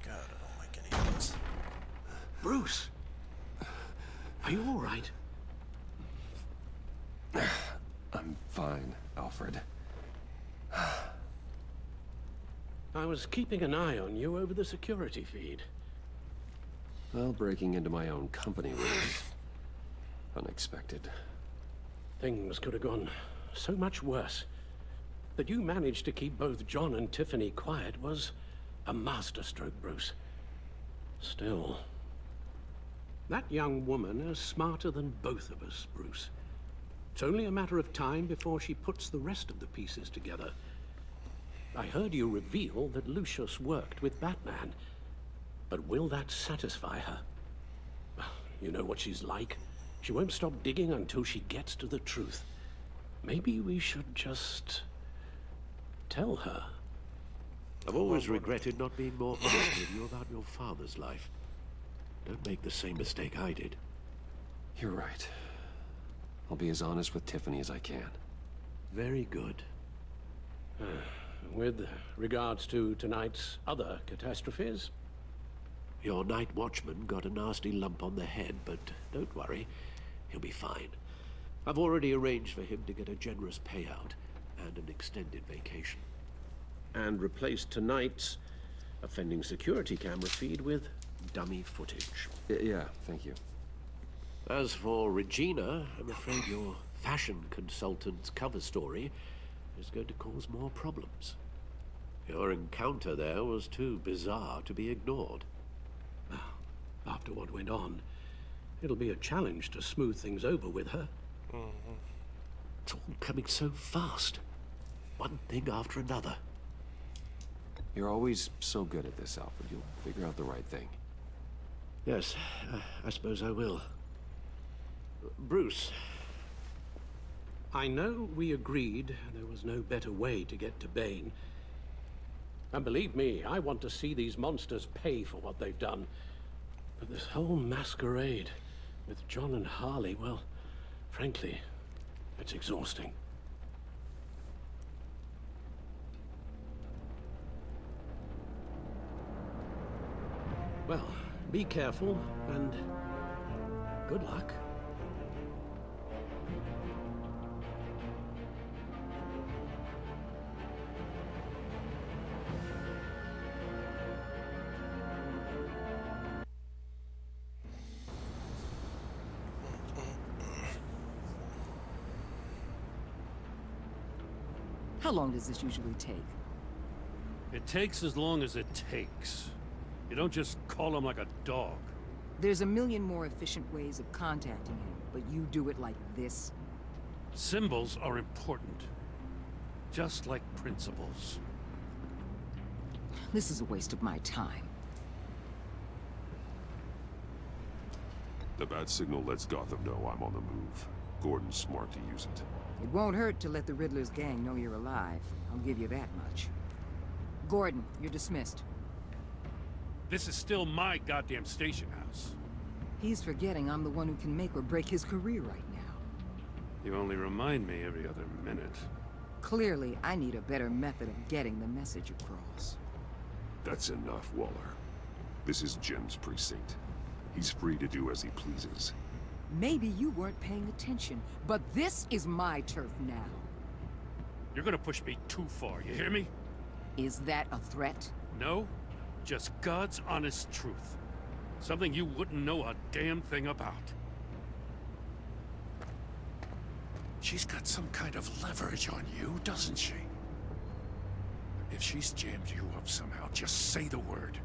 God, I don't like any of this. Bruce! Are you all right? I'm fine, Alfred. I was keeping an eye on you over the security feed. Well, breaking into my own company was unexpected. Things could have gone so much worse. That you managed to keep both John and Tiffany quiet was a masterstroke, Bruce. Still, that young woman is smarter than both of us, Bruce. It's only a matter of time before she puts the rest of the pieces together. I heard you reveal that Lucius worked with Batman. But will that satisfy her? You know what she's like. She won't stop digging until she gets to the truth. Maybe we should just tell her. I've always regretted not being more honest with you about your father's life. Don't make the same mistake I did. You're right. I'll be as honest with Tiffany as I can. Very good. With regards to tonight's other catastrophes? Your night watchman got a nasty lump on the head, but don't worry, he'll be fine. I've already arranged for him to get a generous payout and an extended vacation. And replaced tonight's offending security camera feed with dummy footage. Yeah, thank you. As for Regina, I'm afraid your fashion consultant's cover story is going to cause more problems. Your encounter there was too bizarre to be ignored. Well, after what went on, it'll be a challenge to smooth things over with her. It's all coming so fast. One thing after another. You're always so good at this, Alfred. You'll figure out the right thing. Yes, I suppose I will. Bruce, I know we agreed there was no better way to get to Bane. And believe me, I want to see these monsters pay for what they've done. But this whole masquerade with John and Harley, well, frankly, it's exhausting. Well, be careful and good luck. How long does this usually take? It takes as long as it takes. You don't just call him like a dog. There's a million more efficient ways of contacting him, but you do it like this? Symbols are important. Just like principles. This is a waste of my time. The bat signal lets Gotham know I'm on the move. Gordon's smart to use it. It won't hurt to let the Riddler's gang know you're alive. I'll give you that much. Gordon, you're dismissed. This is still my goddamn station house. He's forgetting I'm the one who can make or break his career right now. You only remind me every other minute. Clearly, I need a better method of getting the message across. That's enough, Waller. This is Jim's precinct. He's free to do as he pleases. Maybe you weren't paying attention, but this is my turf now. You're gonna push me too far, you hear me? Is that a threat? No, just God's honest truth. Something you wouldn't know a damn thing about. She's got some kind of leverage on you, doesn't she? If she's jammed you up somehow, just say the word.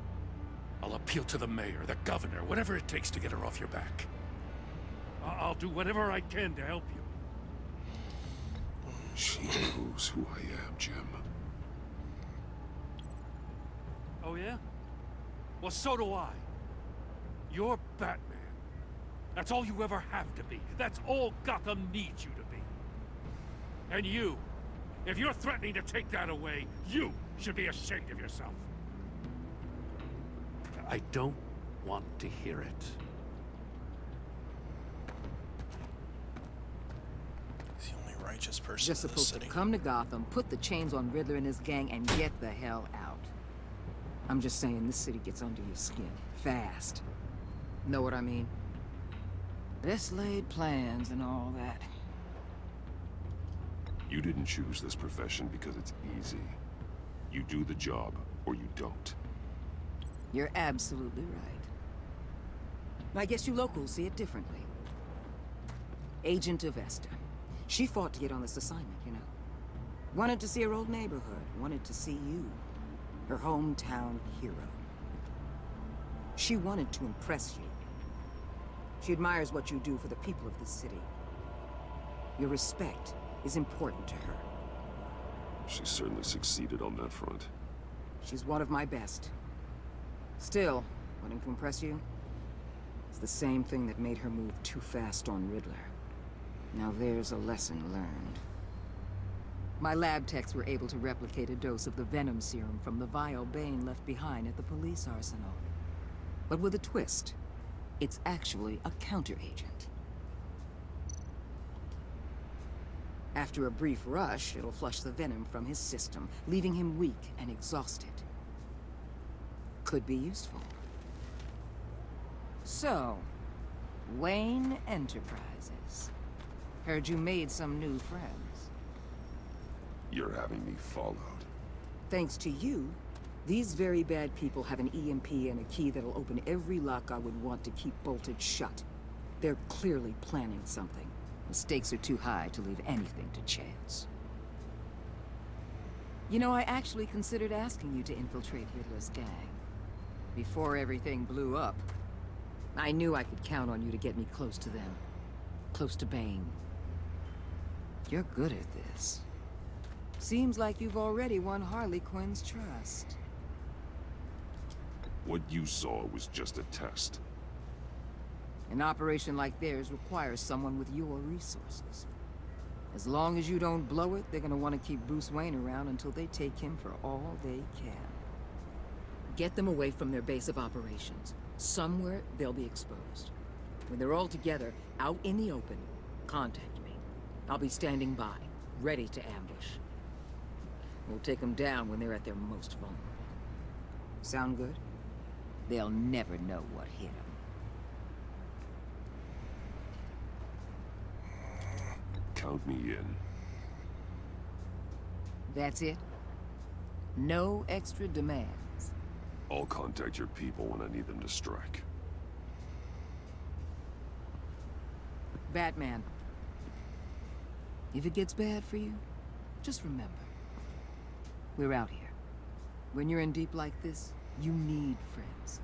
I'll appeal to the mayor, the governor, whatever it takes to get her off your back. I'll do whatever I can to help you. She knows who I am, Jim. Oh yeah? Well, so do I. You're Batman. That's all you ever have to be. That's all Gotham needs you to be. And you, if you're threatening to take that away, you should be ashamed of yourself. I don't want to hear it. He's the only righteous person Just in this supposed city. to come to Gotham, put the chains on Riddler and his gang, and get the hell out. I'm just saying, this city gets under your skin. Fast. Know what I mean? Best laid plans and all that. You didn't choose this profession because it's easy. You do the job, or you don't. You're absolutely right. I guess you locals see it differently. Agent Avesta. She fought to get on this assignment, you know. Wanted to see her old neighborhood. Wanted to see you. Her hometown hero. She wanted to impress you. She admires what you do for the people of this city. Your respect is important to her. She certainly succeeded on that front. She's one of my best. Still, wanting to impress you is the same thing that made her move too fast on Riddler. Now there's a lesson learned. My lab techs were able to replicate a dose of the venom serum from the vial Bane left behind at the police arsenal. But with a twist. It's actually a counter-agent. After a brief rush, it'll flush the venom from his system, leaving him weak and exhausted. Could be useful. So, Wayne Enterprises. Heard you made some new friends. You're having me followed. Thanks to you, these very bad people have an EMP and a key that'll open every lock I would want to keep bolted shut. They're clearly planning something. The stakes are too high to leave anything to chance. You know, I actually considered asking you to infiltrate Riddler's gang. Before everything blew up, I knew I could count on you to get me close to them. Close to Bane. You're good at this. Seems like you've already won Harley Quinn's trust. What you saw was just a test. An operation like theirs requires someone with your resources. As long as you don't blow it, they're gonna want to keep Bruce Wayne around until they take him for all they can. Get them away from their base of operations. Somewhere they'll be exposed. When they're all together, out in the open, contact me. I'll be standing by, ready to ambush. We'll take them down when they're at their most vulnerable. Sound good? They'll never know what hit them. Count me in. That's it? No extra demands? I'll contact your people when I need them to strike. Batman. If it gets bad for you, just remember. We're out here. When you're in deep like this, you need friends.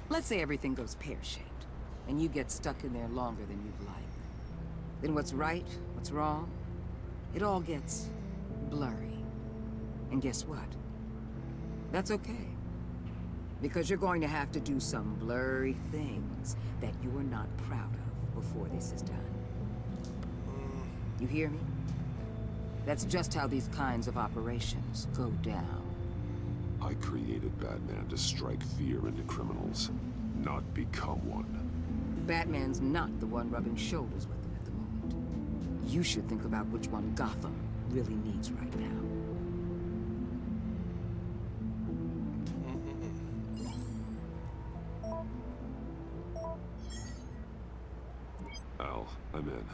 Let's say everything goes pear-shaped, and you get stuck in there longer than you'd like. Then what's right, what's wrong, it all gets blurry. And guess what? That's okay. Because you're going to have to do some blurry things that you are not proud of before this is done. You hear me? That's just how these kinds of operations go down. I created Batman to strike fear into criminals, not become one. Batman's not the one rubbing shoulders with them at the moment. You should think about which one Gotham really needs right now. well, I'm in.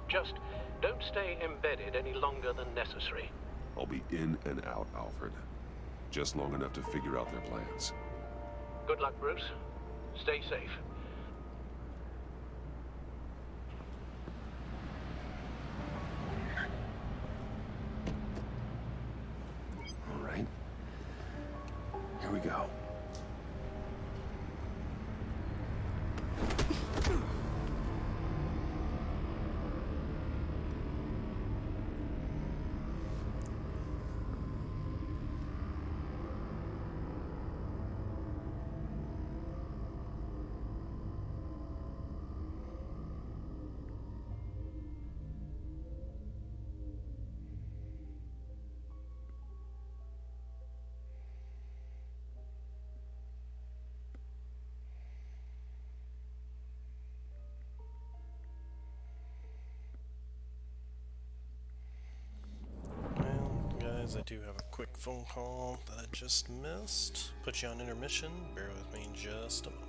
Just don't stay embedded any longer than necessary. I'll be in and out, Alfred. Just long enough to figure out their plans. Good luck, Bruce. Stay safe. All right. Here we go. Well, guys, I do have a quick phone call that I just missed. Put you on intermission. Bear with me just a moment.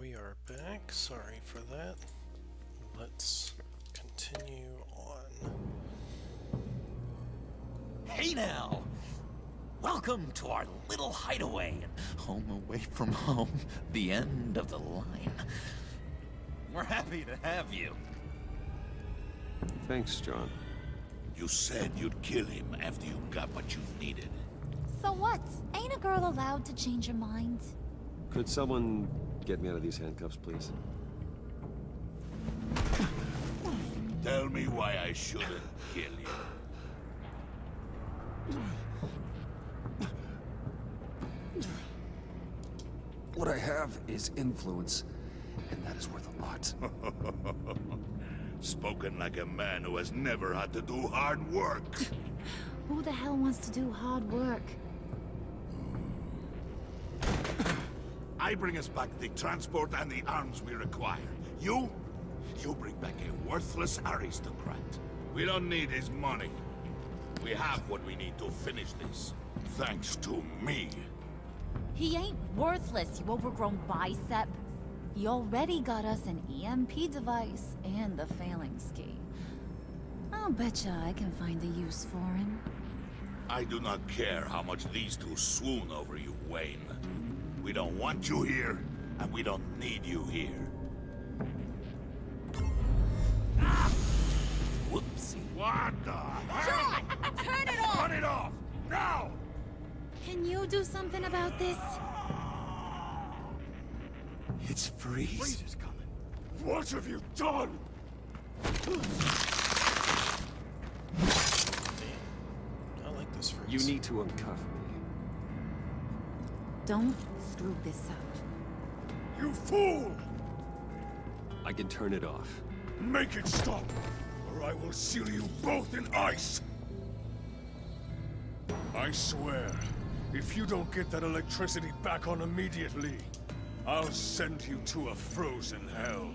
we are back. Sorry for that. Let's continue on. Hey now! Welcome to our little hideaway. Home away from home. The end of the line. We're happy to have you. Thanks, John. You said you'd kill him after you got what you needed. So what? Ain't a girl allowed to change her mind? Could someone get me out of these handcuffs, please? Tell me why I shouldn't kill you. What I have is influence, and that is worth a lot. Spoken like a man who has never had to do hard work. Who the hell wants to do hard work? I bring us back the transport and the arms we require. You bring back a worthless aristocrat. We don't need his money. We have what we need to finish this. Thanks to me. He ain't worthless, you overgrown bicep. He already got us an EMP device and the failing ski. I'll betcha I can find a use for him. I do not care how much these two swoon over you, Wayne. We don't want you here, and we don't need you here. Whoopsie. What the hell? John! Turn it off! Turn it off! Now! Can you do something about this? It's Freeze. Freeze is coming. What have you done? I like this Freeze. You need to uncuff me. Don't screw this up. You fool! I can turn it off. Make it stop, or I will seal you both in ice! I swear, if you don't get that electricity back on immediately, I'll send you to a frozen hell.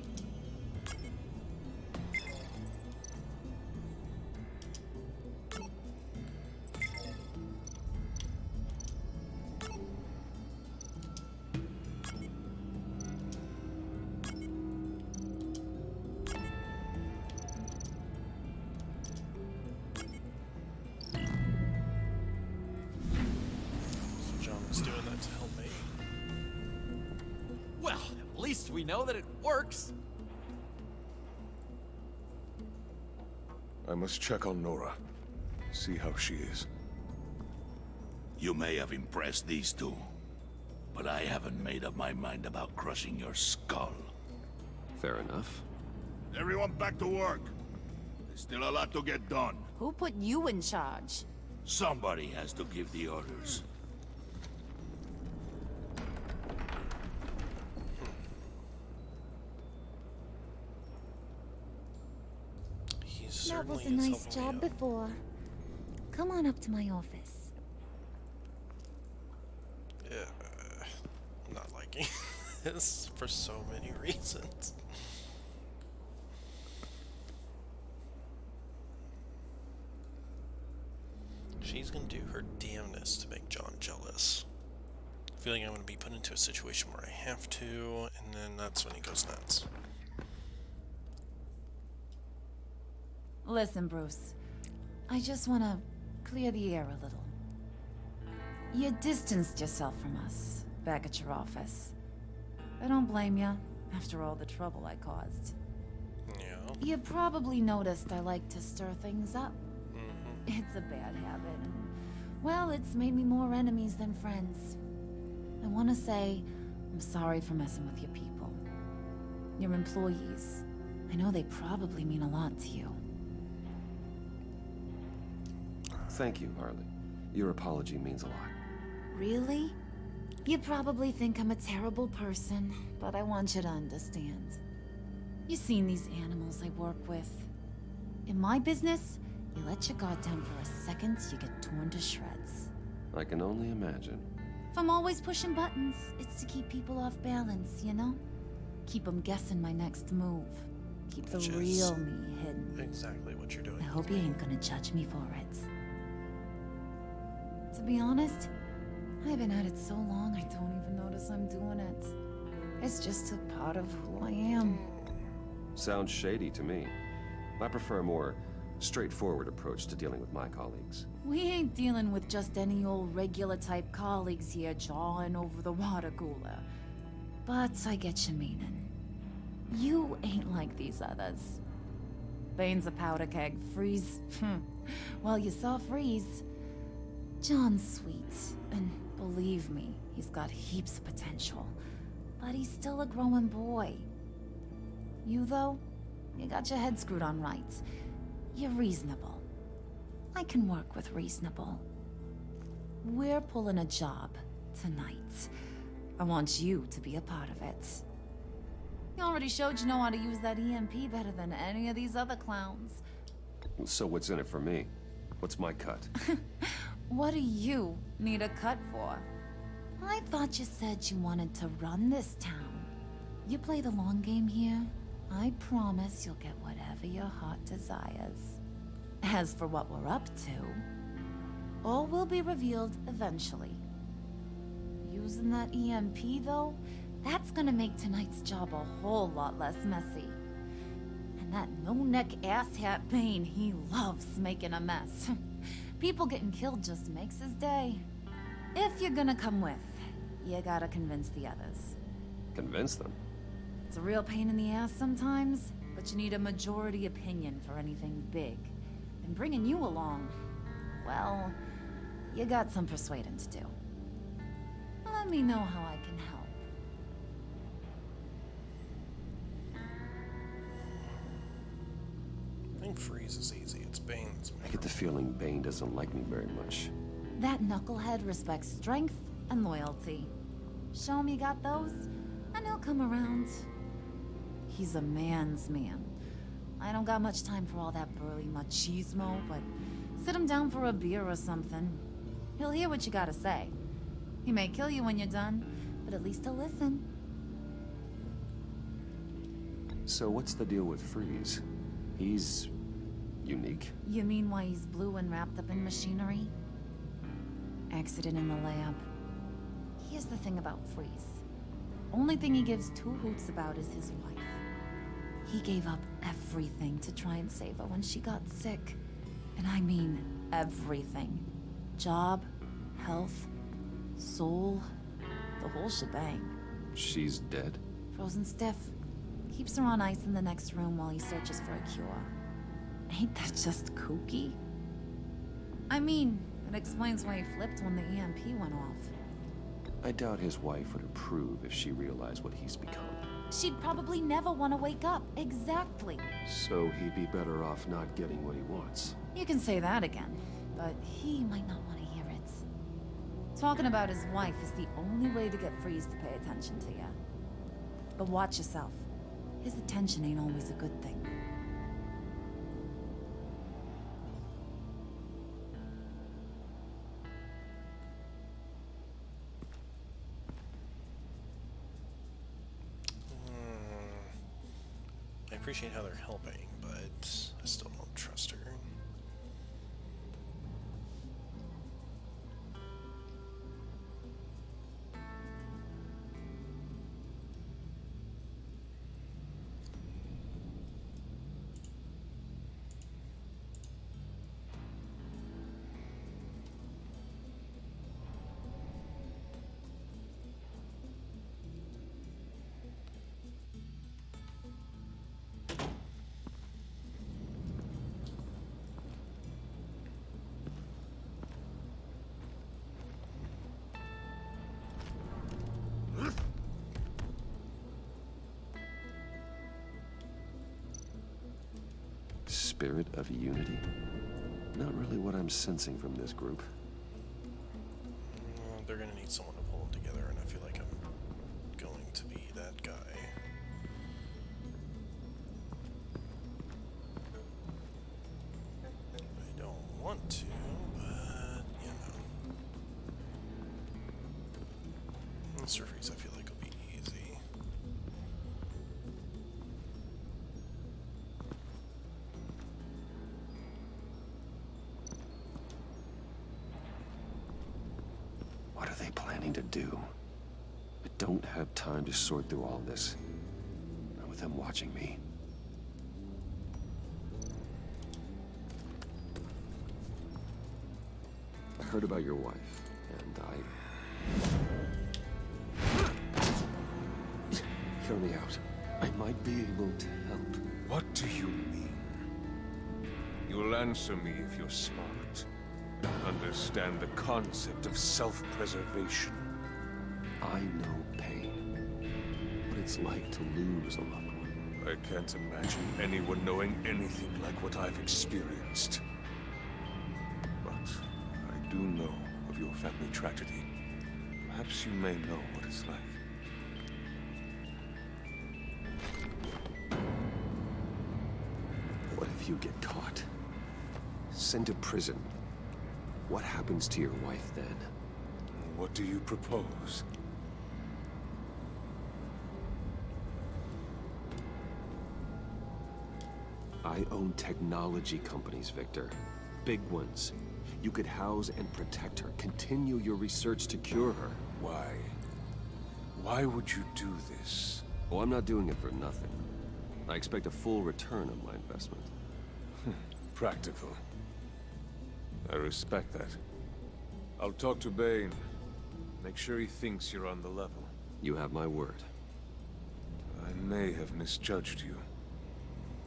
We know that it works. I must check on Nora. See how she is. You may have impressed these two, but I haven't made up my mind about crushing your skull. Fair enough. Everyone back to work. There's still a lot to get done. Who put you in charge? Somebody has to give the orders. That was a nice job before. Come on up to my office. Yeah, I'm not liking this for so many reasons. She's gonna do her damnedest to make John jealous. I feel like I'm gonna be put into a situation where I have to, and then that's when he goes nuts. Listen, Bruce. I just want to clear the air a little. You distanced yourself from us back at your office. I don't blame you, after all the trouble I caused. Yeah. You probably noticed I like to stir things up. It's a bad habit. Well, it's made me more enemies than friends. I want to say I'm sorry for messing with your people. Your employees. I know they probably mean a lot to you. Thank you, Harley. Your apology means a lot. Really? You probably think I'm a terrible person, but I want you to understand. You've seen these animals I work with. In my business, you let your guard down for a second, you get torn to shreds. I can only imagine. If I'm always pushing buttons, it's to keep people off balance, you know? Keep them guessing my next move. Keep the real me hidden. Exactly what you're doing. I hope you ain't gonna judge me for it. To be honest, I've been at it so long I don't even notice I'm doing it. It's just a part of who I am. Sounds shady to me. I prefer a more straightforward approach to dealing with my colleagues. We ain't dealing with just any old regular type colleagues here jawing over the water cooler. But I get your meaning. You ain't like these others. Bane's a powder keg. Freeze. Well, you saw Freeze. John's sweet, and believe me, he's got heaps of potential. But he's still a growing boy. You, though, you got your head screwed on right. You're reasonable. I can work with reasonable. We're pulling a job tonight. I want you to be a part of it. You already showed you know how to use that EMP better than any of these other clowns. So what's in it for me? What's my cut? What do you need a cut for? I thought you said you wanted to run this town. You play the long game here, I promise you'll get whatever your heart desires. As for what we're up to, all will be revealed eventually. Using that EMP, though, that's gonna make tonight's job a whole lot less messy. And that no-neck asshat Bane, he loves making a mess. People getting killed just makes his day. If you're gonna come with, you gotta convince the others. Convince them? It's a real pain in the ass sometimes, but you need a majority opinion for anything big. And bringing you along, well, you got some persuading to do. Let me know how I can help. I think Freeze is easy. It's Bane's. I get the feeling Bane doesn't like me very much. That knucklehead respects strength and loyalty. Show him you got those, and he'll come around. He's a man's man. I don't got much time for all that burly machismo, but sit him down for a beer or something. He'll hear what you gotta say. He may kill you when you're done, but at least he'll listen. So what's the deal with Freeze? He's unique? You mean why he's blue and wrapped up in machinery? Accident in the lab. Here's the thing about Freeze. Only thing he gives two hoots about is his wife. He gave up everything to try and save her when she got sick. And I mean everything. Job, health, soul, the whole shebang. She's dead? Frozen stiff. Keeps her on ice in the next room while he searches for a cure. Ain't that just kooky? I mean, it explains why he flipped when the EMP went off. I doubt his wife would approve if she realized what he's become. She'd probably never want to wake up. Exactly. So he'd be better off not getting what he wants. You can say that again, but he might not want to hear it. Talking about his wife is the only way to get Freeze to pay attention to you. But watch yourself. His attention ain't always a good thing. I appreciate how they're helping, but I still don't trust her. Spirit of unity? Not really what I'm sensing from this group. They're gonna need someone to pull them together, and I feel like I'm going to be that guy. I don't want to, but, you know. Mr. Freeze, I feel like will be easy. What are they planning to do? I don't don't have time to sort through all this. Not with them watching me. I heard about your wife, and Hear me out. I might be able to help. What do you mean? You'll answer me if you're smart. Understand the concept of self-preservation. I know pain. What it's like to lose a loved one. I can't imagine anyone knowing anything like what I've experienced. But I do know of your family tragedy. Perhaps you may know what it's like. What if you get caught? Sent to prison? What happens to your wife then? What do you propose? I own technology companies, Victor. Big ones. You could house and protect her. Continue your research to cure her. Why? Why would you do this? Oh, I'm not doing it for nothing. I expect a full return on my investment. Practical. I respect that. I'll talk to Bane. Make sure he thinks you're on the level. You have my word. I may have misjudged you.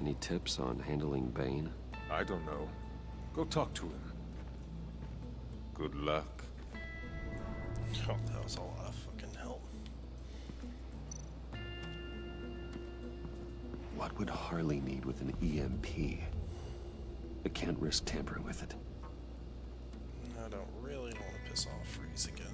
Any tips on handling Bane? I don't know. Go talk to him. Good luck. Oh, that was a lot of fucking help. What would Harley need with an EMP? I can't risk tampering with it. I don't want to piss off Freeze again.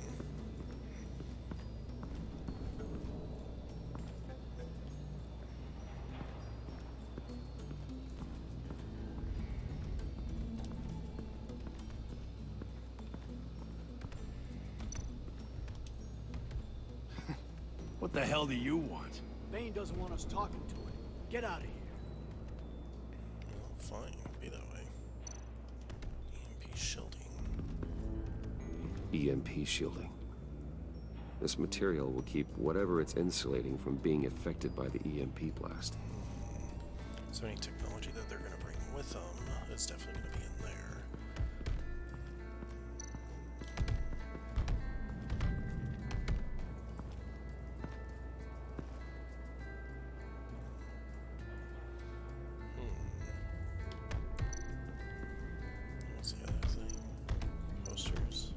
What the hell do you want? Bane doesn't want us talking to him. Get out of here. Well, fine, be that way. EMP shielding. EMP shielding. This material will keep whatever it's insulating from being affected by the EMP blast. So any technology that they're going to bring with them is definitely going to be in there. What's the other thing? Posters.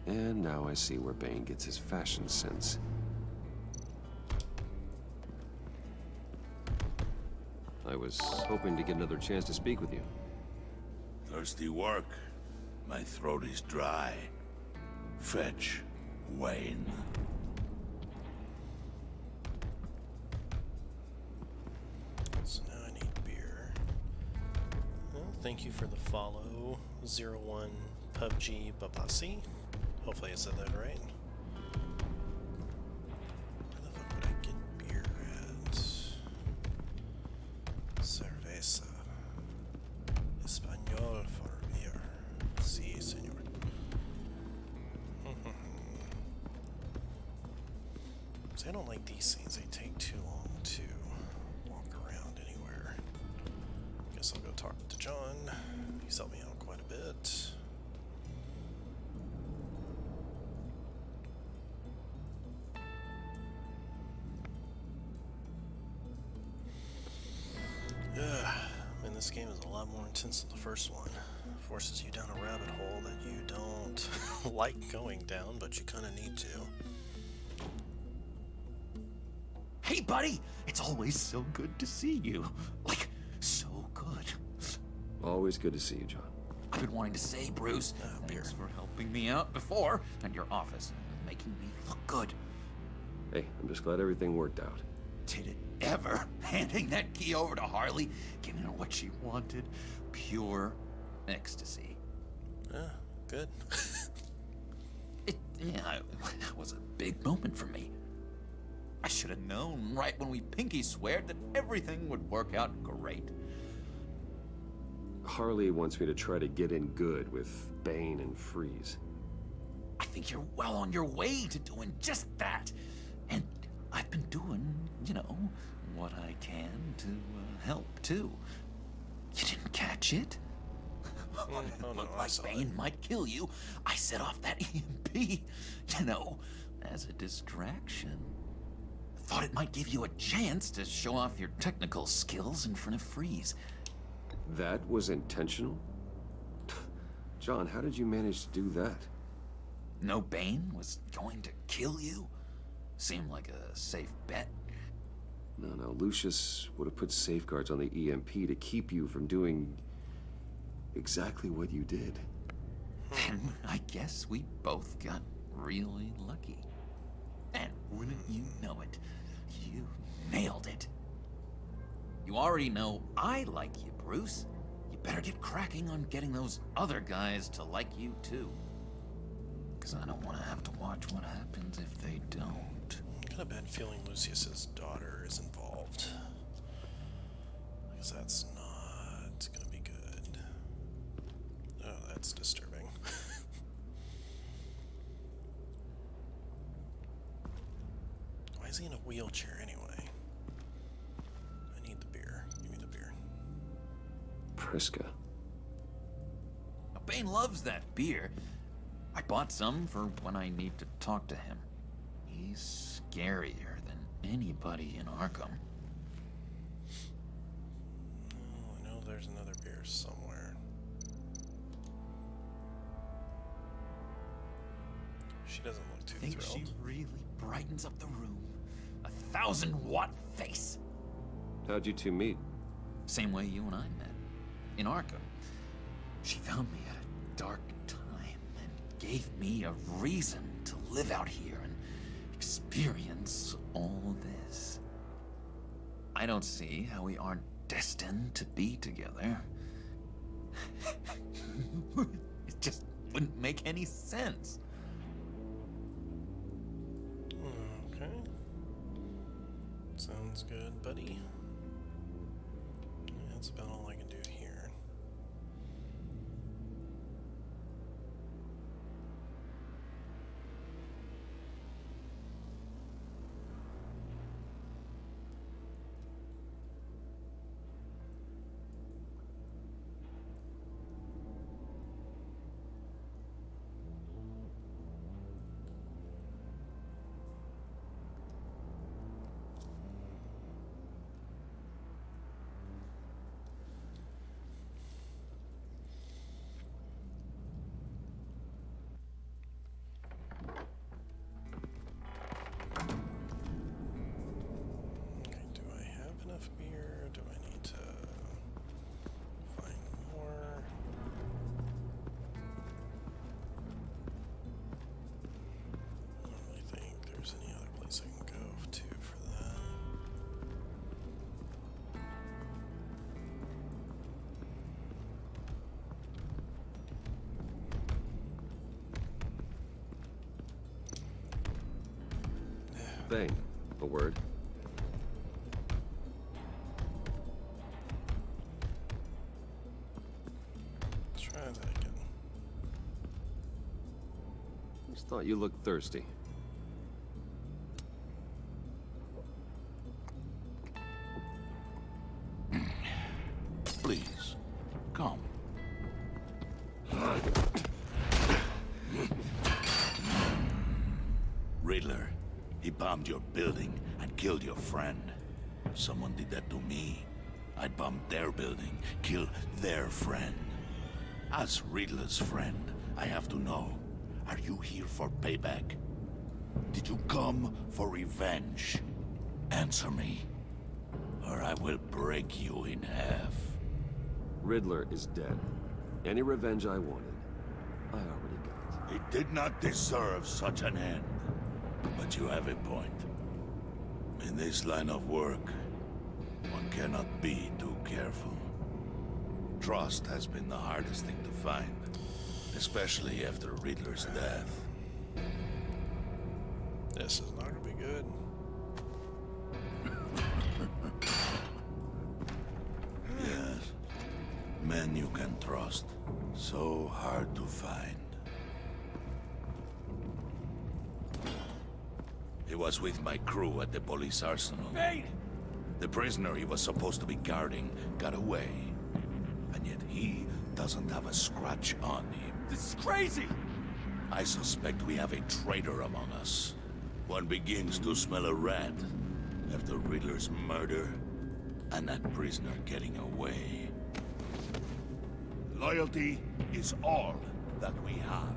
And now I see where Bane gets his fashion sense. I was hoping to get another chance to speak with you. Thirsty work. My throat is dry. Fetch, Wayne. So now I need beer. Well, thank you for the follow, 01 PUBG Babasi. Hopefully I said that right. Where the fuck would I get beer at? Cerveza. Español for beer. Sí, señor. So I don't like these things. They take too long to walk around anywhere. Guess I'll go talk to John. He's helped me out quite a bit. I mean, this game is a lot more intense than the first one. Forces you down a rabbit hole that you don't like going down, but you kind of need to. Hey, buddy! It's always so good to see you. Like, so good. Always good to see you, John. I've been wanting to say, Bruce, thanks for helping me out before, and your office, making me look good. Hey, I'm just glad everything worked out. Did it ever? Handing that key over to Harley, giving her what she wanted. Pure ecstasy. Yeah, good. It was a big moment for me. I should have known right when we pinky sweared that everything would work out great. Harley wants me to try to get in good with Bane and Freeze. I think you're well on your way to doing just that. And I've been doing, you know, what I can to help, too. You didn't catch it? When it looked like Bane might kill you, I set off that EMP, you know, as a distraction. Thought it might give you a chance to show off your technical skills in front of Freeze. That was intentional? John, how did you manage to do that? No Bane was going to kill you? Seemed like a safe bet. No, Lucius would have put safeguards on the EMP to keep you from doing exactly what you did. Then I guess we both got really lucky. And wouldn't you know it, you nailed it. You already know I like you, Bruce. You better get cracking on getting those other guys to like you too. Because I don't want to have to watch what happens if they don't. I got a bad feeling Lucius's daughter is involved. Because that's not gonna be good. Oh, that's disturbing. Why is he in a wheelchair anyway? I need the beer. Give me the beer. Priska. Bane loves that beer. I bought some for when I need to talk to him. He's scarier than anybody in Arkham. Oh, I know there's another beer somewhere. She doesn't look too Think thrilled. she really brightens up the room. 1,000-watt face. How'd you two meet? Same way you and I met. In Arkham. She found me at a dark time and gave me a reason to live out here and experience all this. I don't see how we aren't destined to be together. It just wouldn't make any sense. Okay. Sounds good, buddy. That's about all I can do here. Enough beer? Do I need to find more? I don't really think there's any other place I can go to for that. Bane, a word. Thought you looked thirsty. Please, come. Riddler, he bombed your building and killed your friend. Someone did that to me. I'd bomb their building, kill their friend. As Riddler's friend, I have to know. Are you here for payback? Did you come for revenge? Answer me, or I will break you in half. Riddler is dead. Any revenge I wanted, I already got. He did not deserve such an end. But you have a point. In this line of work, one cannot be too careful. Trust has been the hardest thing to find. Especially after Riddler's death. This is not gonna be good. Yes. Men you can trust. So hard to find. He was with my crew at the police arsenal. Bane! The prisoner he was supposed to be guarding got away. And yet he doesn't have a scratch on him. This is crazy! I suspect we have a traitor among us. One begins to smell a rat after Riddler's murder and that prisoner getting away. Loyalty is all that we have.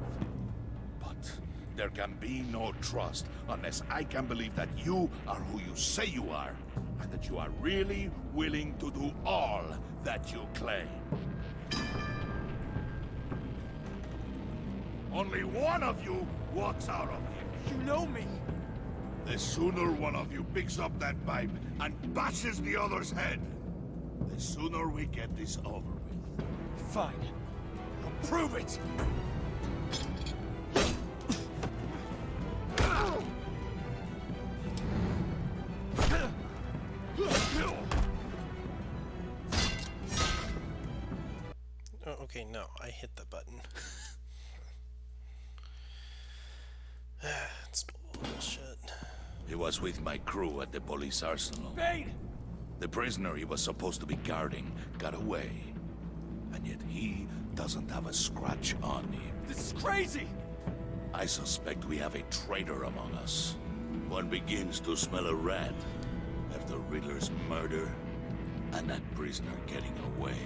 But there can be no trust unless I can believe that you are who you say you are, and that you are really willing to do all that you claim. Only one of you walks out of here. You know me! The sooner one of you picks up that pipe and bashes the other's head, the sooner we get this over with. Fine. I'll prove it! Oh, okay, no, I hit the button. It's bullshit. He was with my crew at the police arsenal. Bane! The prisoner he was supposed to be guarding got away. And yet he doesn't have a scratch on him. This is crazy! I suspect we have a traitor among us. One begins to smell a rat after Riddler's murder and that prisoner getting away.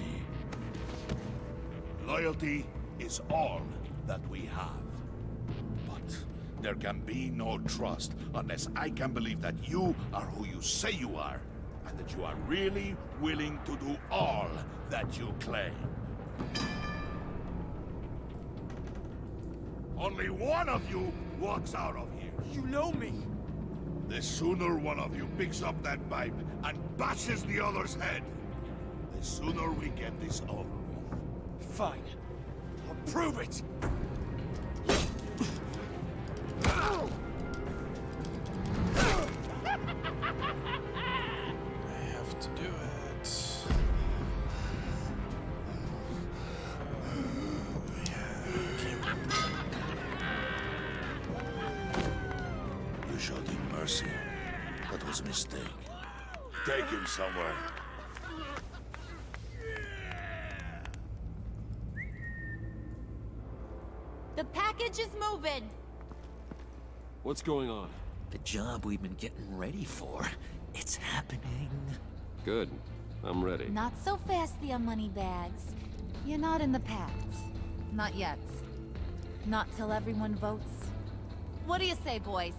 Loyalty is all that we have. But there can be no trust unless I can believe that you are who you say you are, and that you are really willing to do all that you claim. Only one of you walks out of here. You know me! The sooner one of you picks up that pipe and bashes the other's head, the sooner we get this over with. Fine. I'll prove it! I have to do it. You showed him mercy. That was a mistake. Take him somewhere. The package is moving. What's going on? The job we've been getting ready for. It's happening. Good. I'm ready. Not so fast, the Moneybags. You're not in the pact. Not yet. Not till everyone votes. What do you say, boys?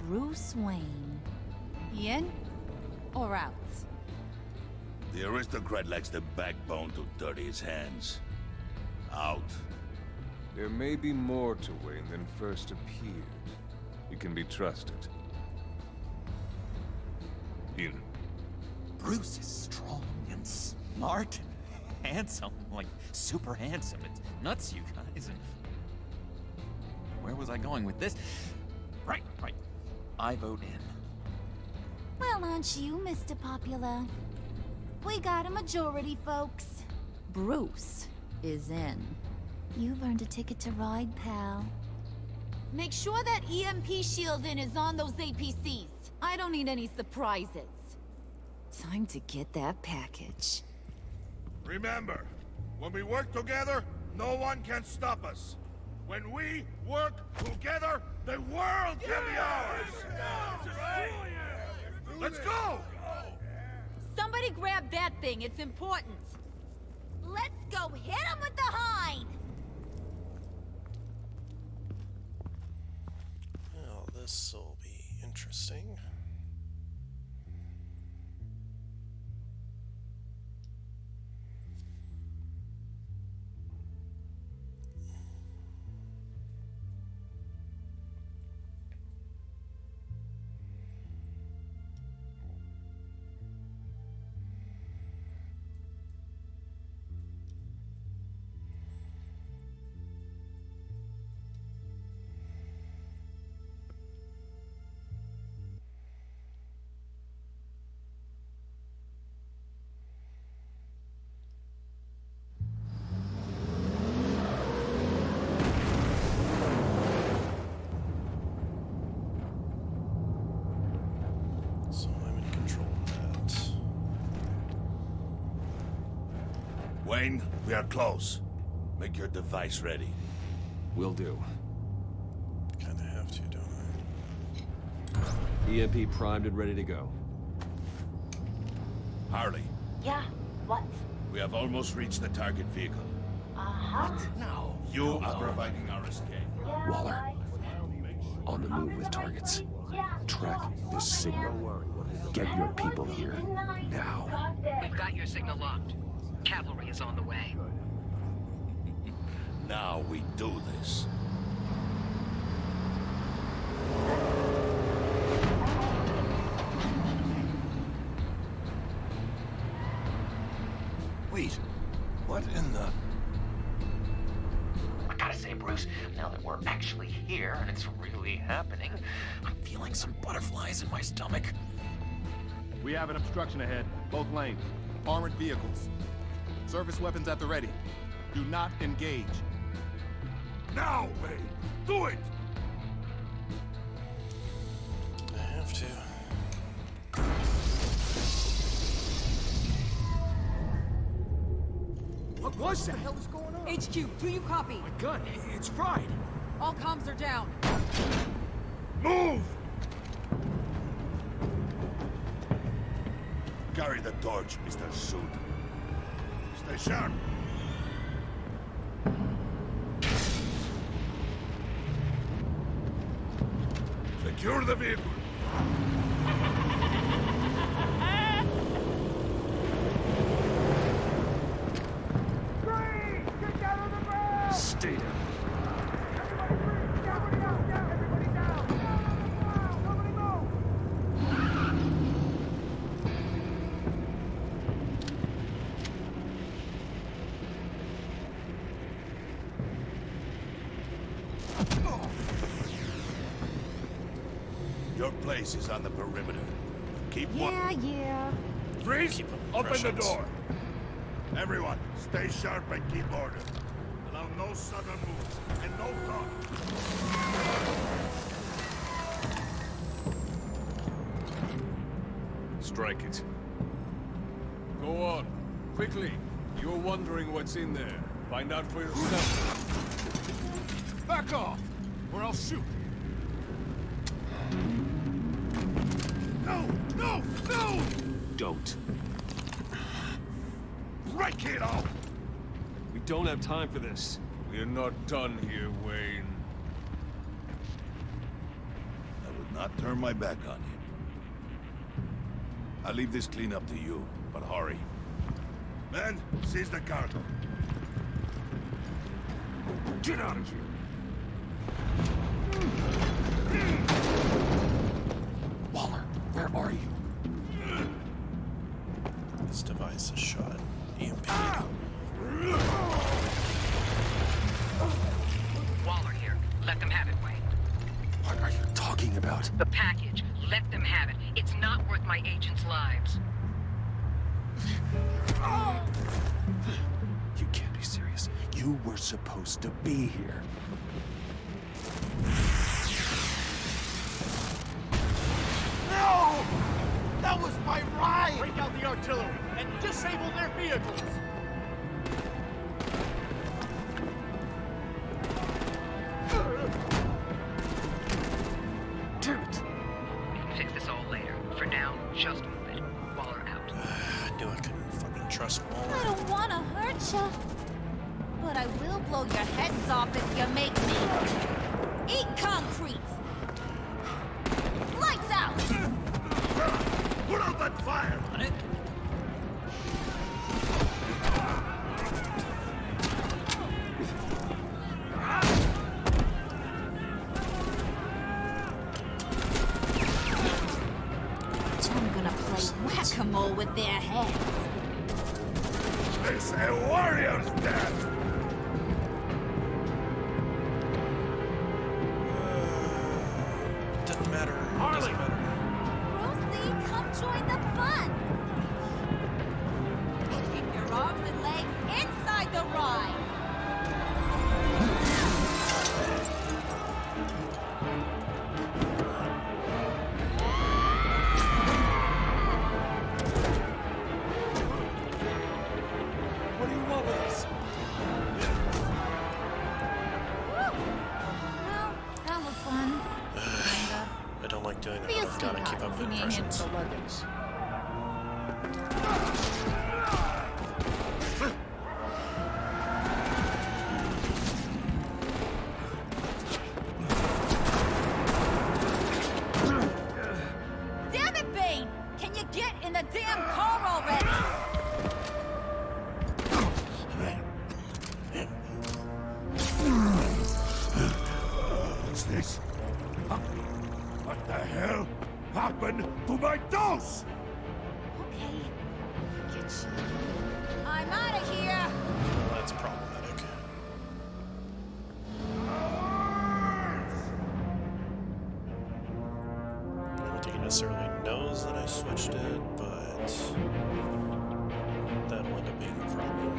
Bruce Wayne. In or out? The aristocrat lacks the backbone to dirty his hands. Out. There may be more to Wayne than first appeared. You can be trusted. In. Bruce is strong and smart and handsome. Like, super handsome. It's nuts, you guys. And where was I going with this? Right. I vote in. Well, aren't you, Mr. Popular? We got a majority, folks. Bruce is in. You've earned a ticket to ride, pal. Make sure that EMP shielding is on those APCs. I don't need any surprises. Time to get that package. Remember, when we work together, no one can stop us. When we work together, the world can be ours! Let's go! Somebody grab that thing, it's important. Let's go hit him with the hind! Well, this will be interesting. So I'm in control of that. Wayne, we are close. Make your device ready. Will do. Kinda have to, don't EMP primed and ready to go. Harley, Yeah, what? we have almost reached the target vehicle. Uh-huh. Now, you are providing our escape. Waller, on the move with targets. Track this signal. Get your people here, now. We've got your signal locked. Cavalry is on the way. Now we do this. Wait, what in the... I gotta say, Bruce, now that we're actually here and it's really happening, I'm feeling some butterflies in my stomach. We have an obstruction ahead, both lanes. Armored vehicles. Service weapons at the ready. Do not engage. Now, Wayne! Do it! I have to. What was that? What the hell is going on? HQ, do you copy? My gun, it's fried. All comms are down. Move! Carry the torch, Mr. Suit. Stay sharp. Secure the vehicle. Stay down. Your place is on the perimeter. Keep Yeah. Freeze! Open the door. Everyone, stay sharp and keep order. Allow no sudden moves and no talk. Strike it. Go on. Quickly. You're wondering what's in there. Find out for yourself. Back off, or I'll shoot. No! No! No! Don't. Break it off! We don't have time for this. We're not done here, Wayne. I would not turn my back on him. I'll leave this cleanup to you, but hurry. Men, seize the cargo. Get out of here. Waller, where are you? This device is shot. EMP. Waller here. Let them have it, Wayne. What are you talking about? The package. Let them have it. It's not worth my agents' lives. You can't be serious. You were supposed to be here. No! That was my ride! Break out the artillery and disable their vehicles. Damn it. We can fix this all later. For now, just move it. Waller out. I knew I couldn't fucking trust I Waller. don't want to hurt you, but I will blow your heads off if you make me. Eat concrete! Lights out! Put out that fire! On it? I'm gonna play whack-a-mole with their heads. It's a warrior's death! Doesn't matter. Harley! Doesn't matter. Brucey, come join the fun! Keep your arms and legs inside the ride! What? The leggings. Damn it, Bane! Can you get in the damn car already? What's this? Huh? What the hell happened to my dose? Okay. Get you. I'm out of here! That's problematic. I don't think he necessarily knows that I switched it, but that'll end up being a problem.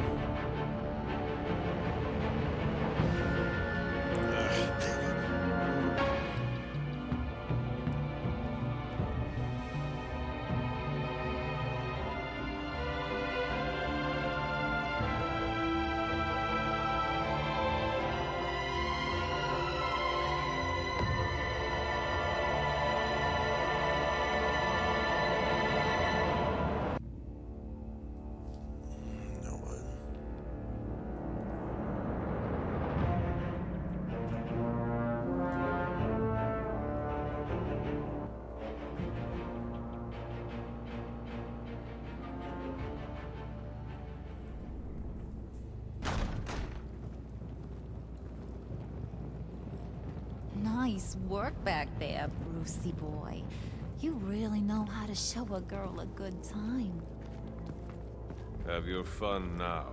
Nice work back there, Brucey boy. You really know how to show a girl a good time. Have your fun now.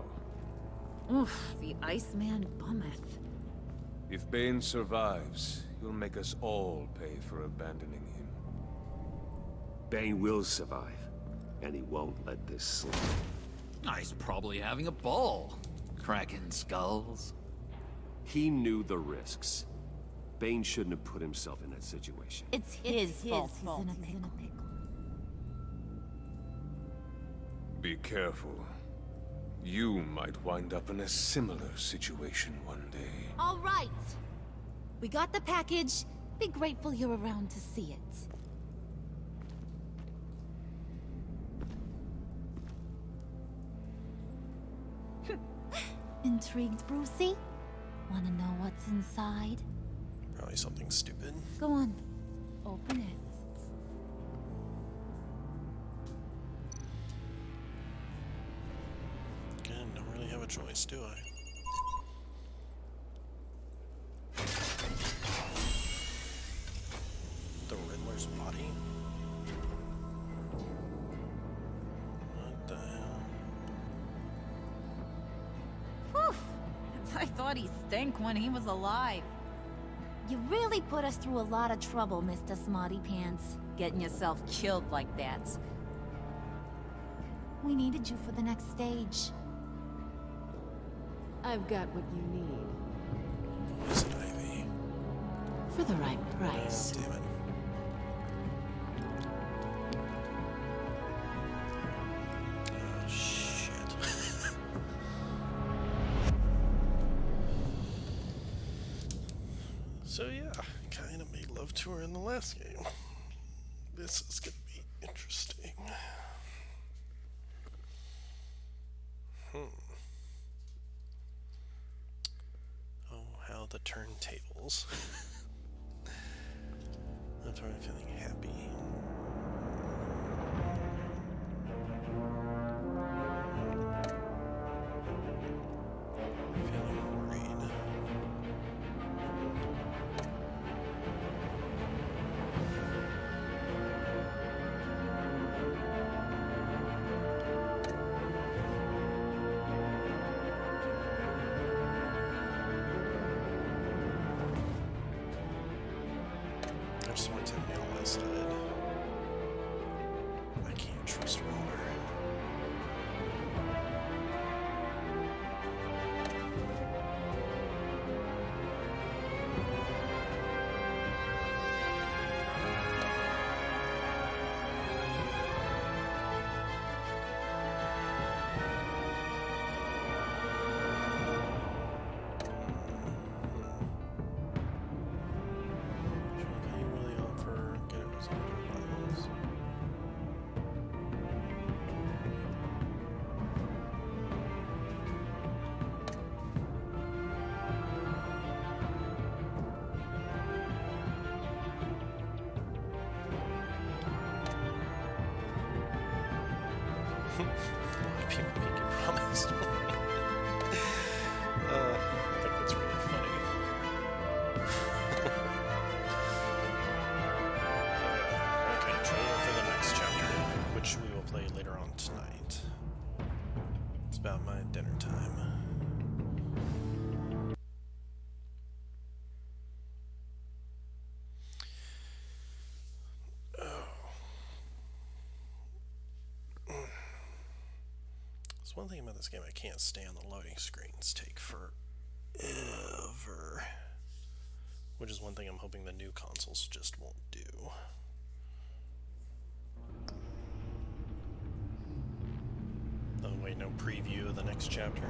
Oof, the Iceman bummeth. If Bane survives, you'll make us all pay for abandoning him. Bane will survive, and he won't let this slip. He's probably having a ball, cracking skulls. He knew the risks. Bane shouldn't have put himself in that situation. It's his fault he's in a pickle. Be careful. You might wind up in a similar situation one day. All right. We got the package. Be grateful you're around to see it. Intrigued, Brucey? Wanna know what's inside? Probably something stupid. Go on. Open it. Again, don't really have a choice, do I? The Riddler's body? What the hell? Whew! I thought he stank when he was alive. You really put us through a lot of trouble, Mr. Smarty Pants. Getting yourself killed like that. We needed you for the next stage. I've got what you need. Poison Ivy. For the right price. Damn it. Oh, shit. So yeah, kind of made love to her in the last game. This is gonna be interesting. Oh, how the turntables. That's why I'm feeling happy. Feeling worried. I just want to take me on that side. lot of people pinky promised. I think that's really funny. Okay, trailer for the next chapter, which we will play later on tonight. It's about my dinner time. There's one thing about this game I can't stand: the loading screens take forever. Which is one thing I'm hoping the new consoles just won't do. Oh wait, no preview of the next chapter.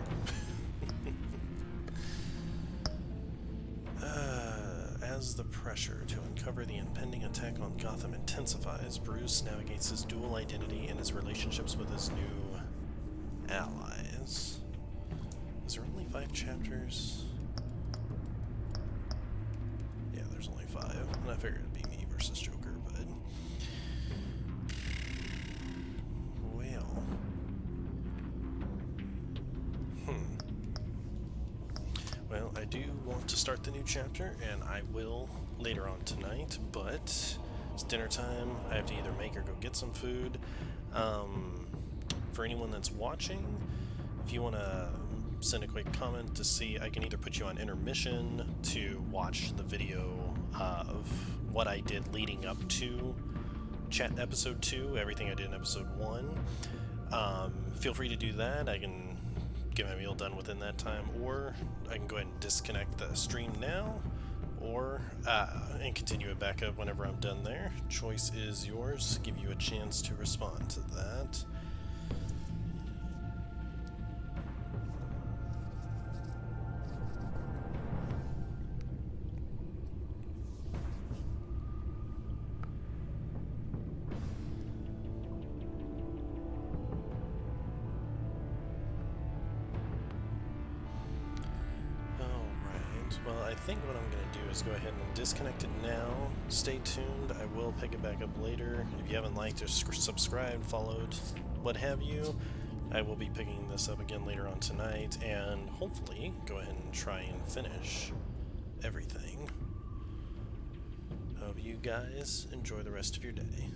As the pressure to uncover the impending attack on Gotham intensifies, Bruce navigates his dual identity and his relationships with his new allies. Is there only 5 chapters? Yeah, there's only 5. And I figured it'd be me versus Joker, but... Well... Well, I do want to start the new chapter, and I will later on tonight, but it's dinner time. I have to either make or go get some food. For anyone that's watching, if you want to send a quick comment to see, I can either put you on intermission to watch the video of what I did leading up to episode 2, everything I did in episode 1. Feel free to do that. I can get my meal done within that time, or I can go ahead and disconnect the stream now, or and continue it back up whenever I'm done there. Choice is yours. Give you a chance to respond to that. Well, I think what I'm going to do is go ahead and disconnect it now. Stay tuned. I will pick it back up later. If you haven't liked or subscribed, followed, what have you, I will be picking this up again later on tonight, and hopefully go ahead and try and finish everything. Hope you guys enjoy the rest of your day.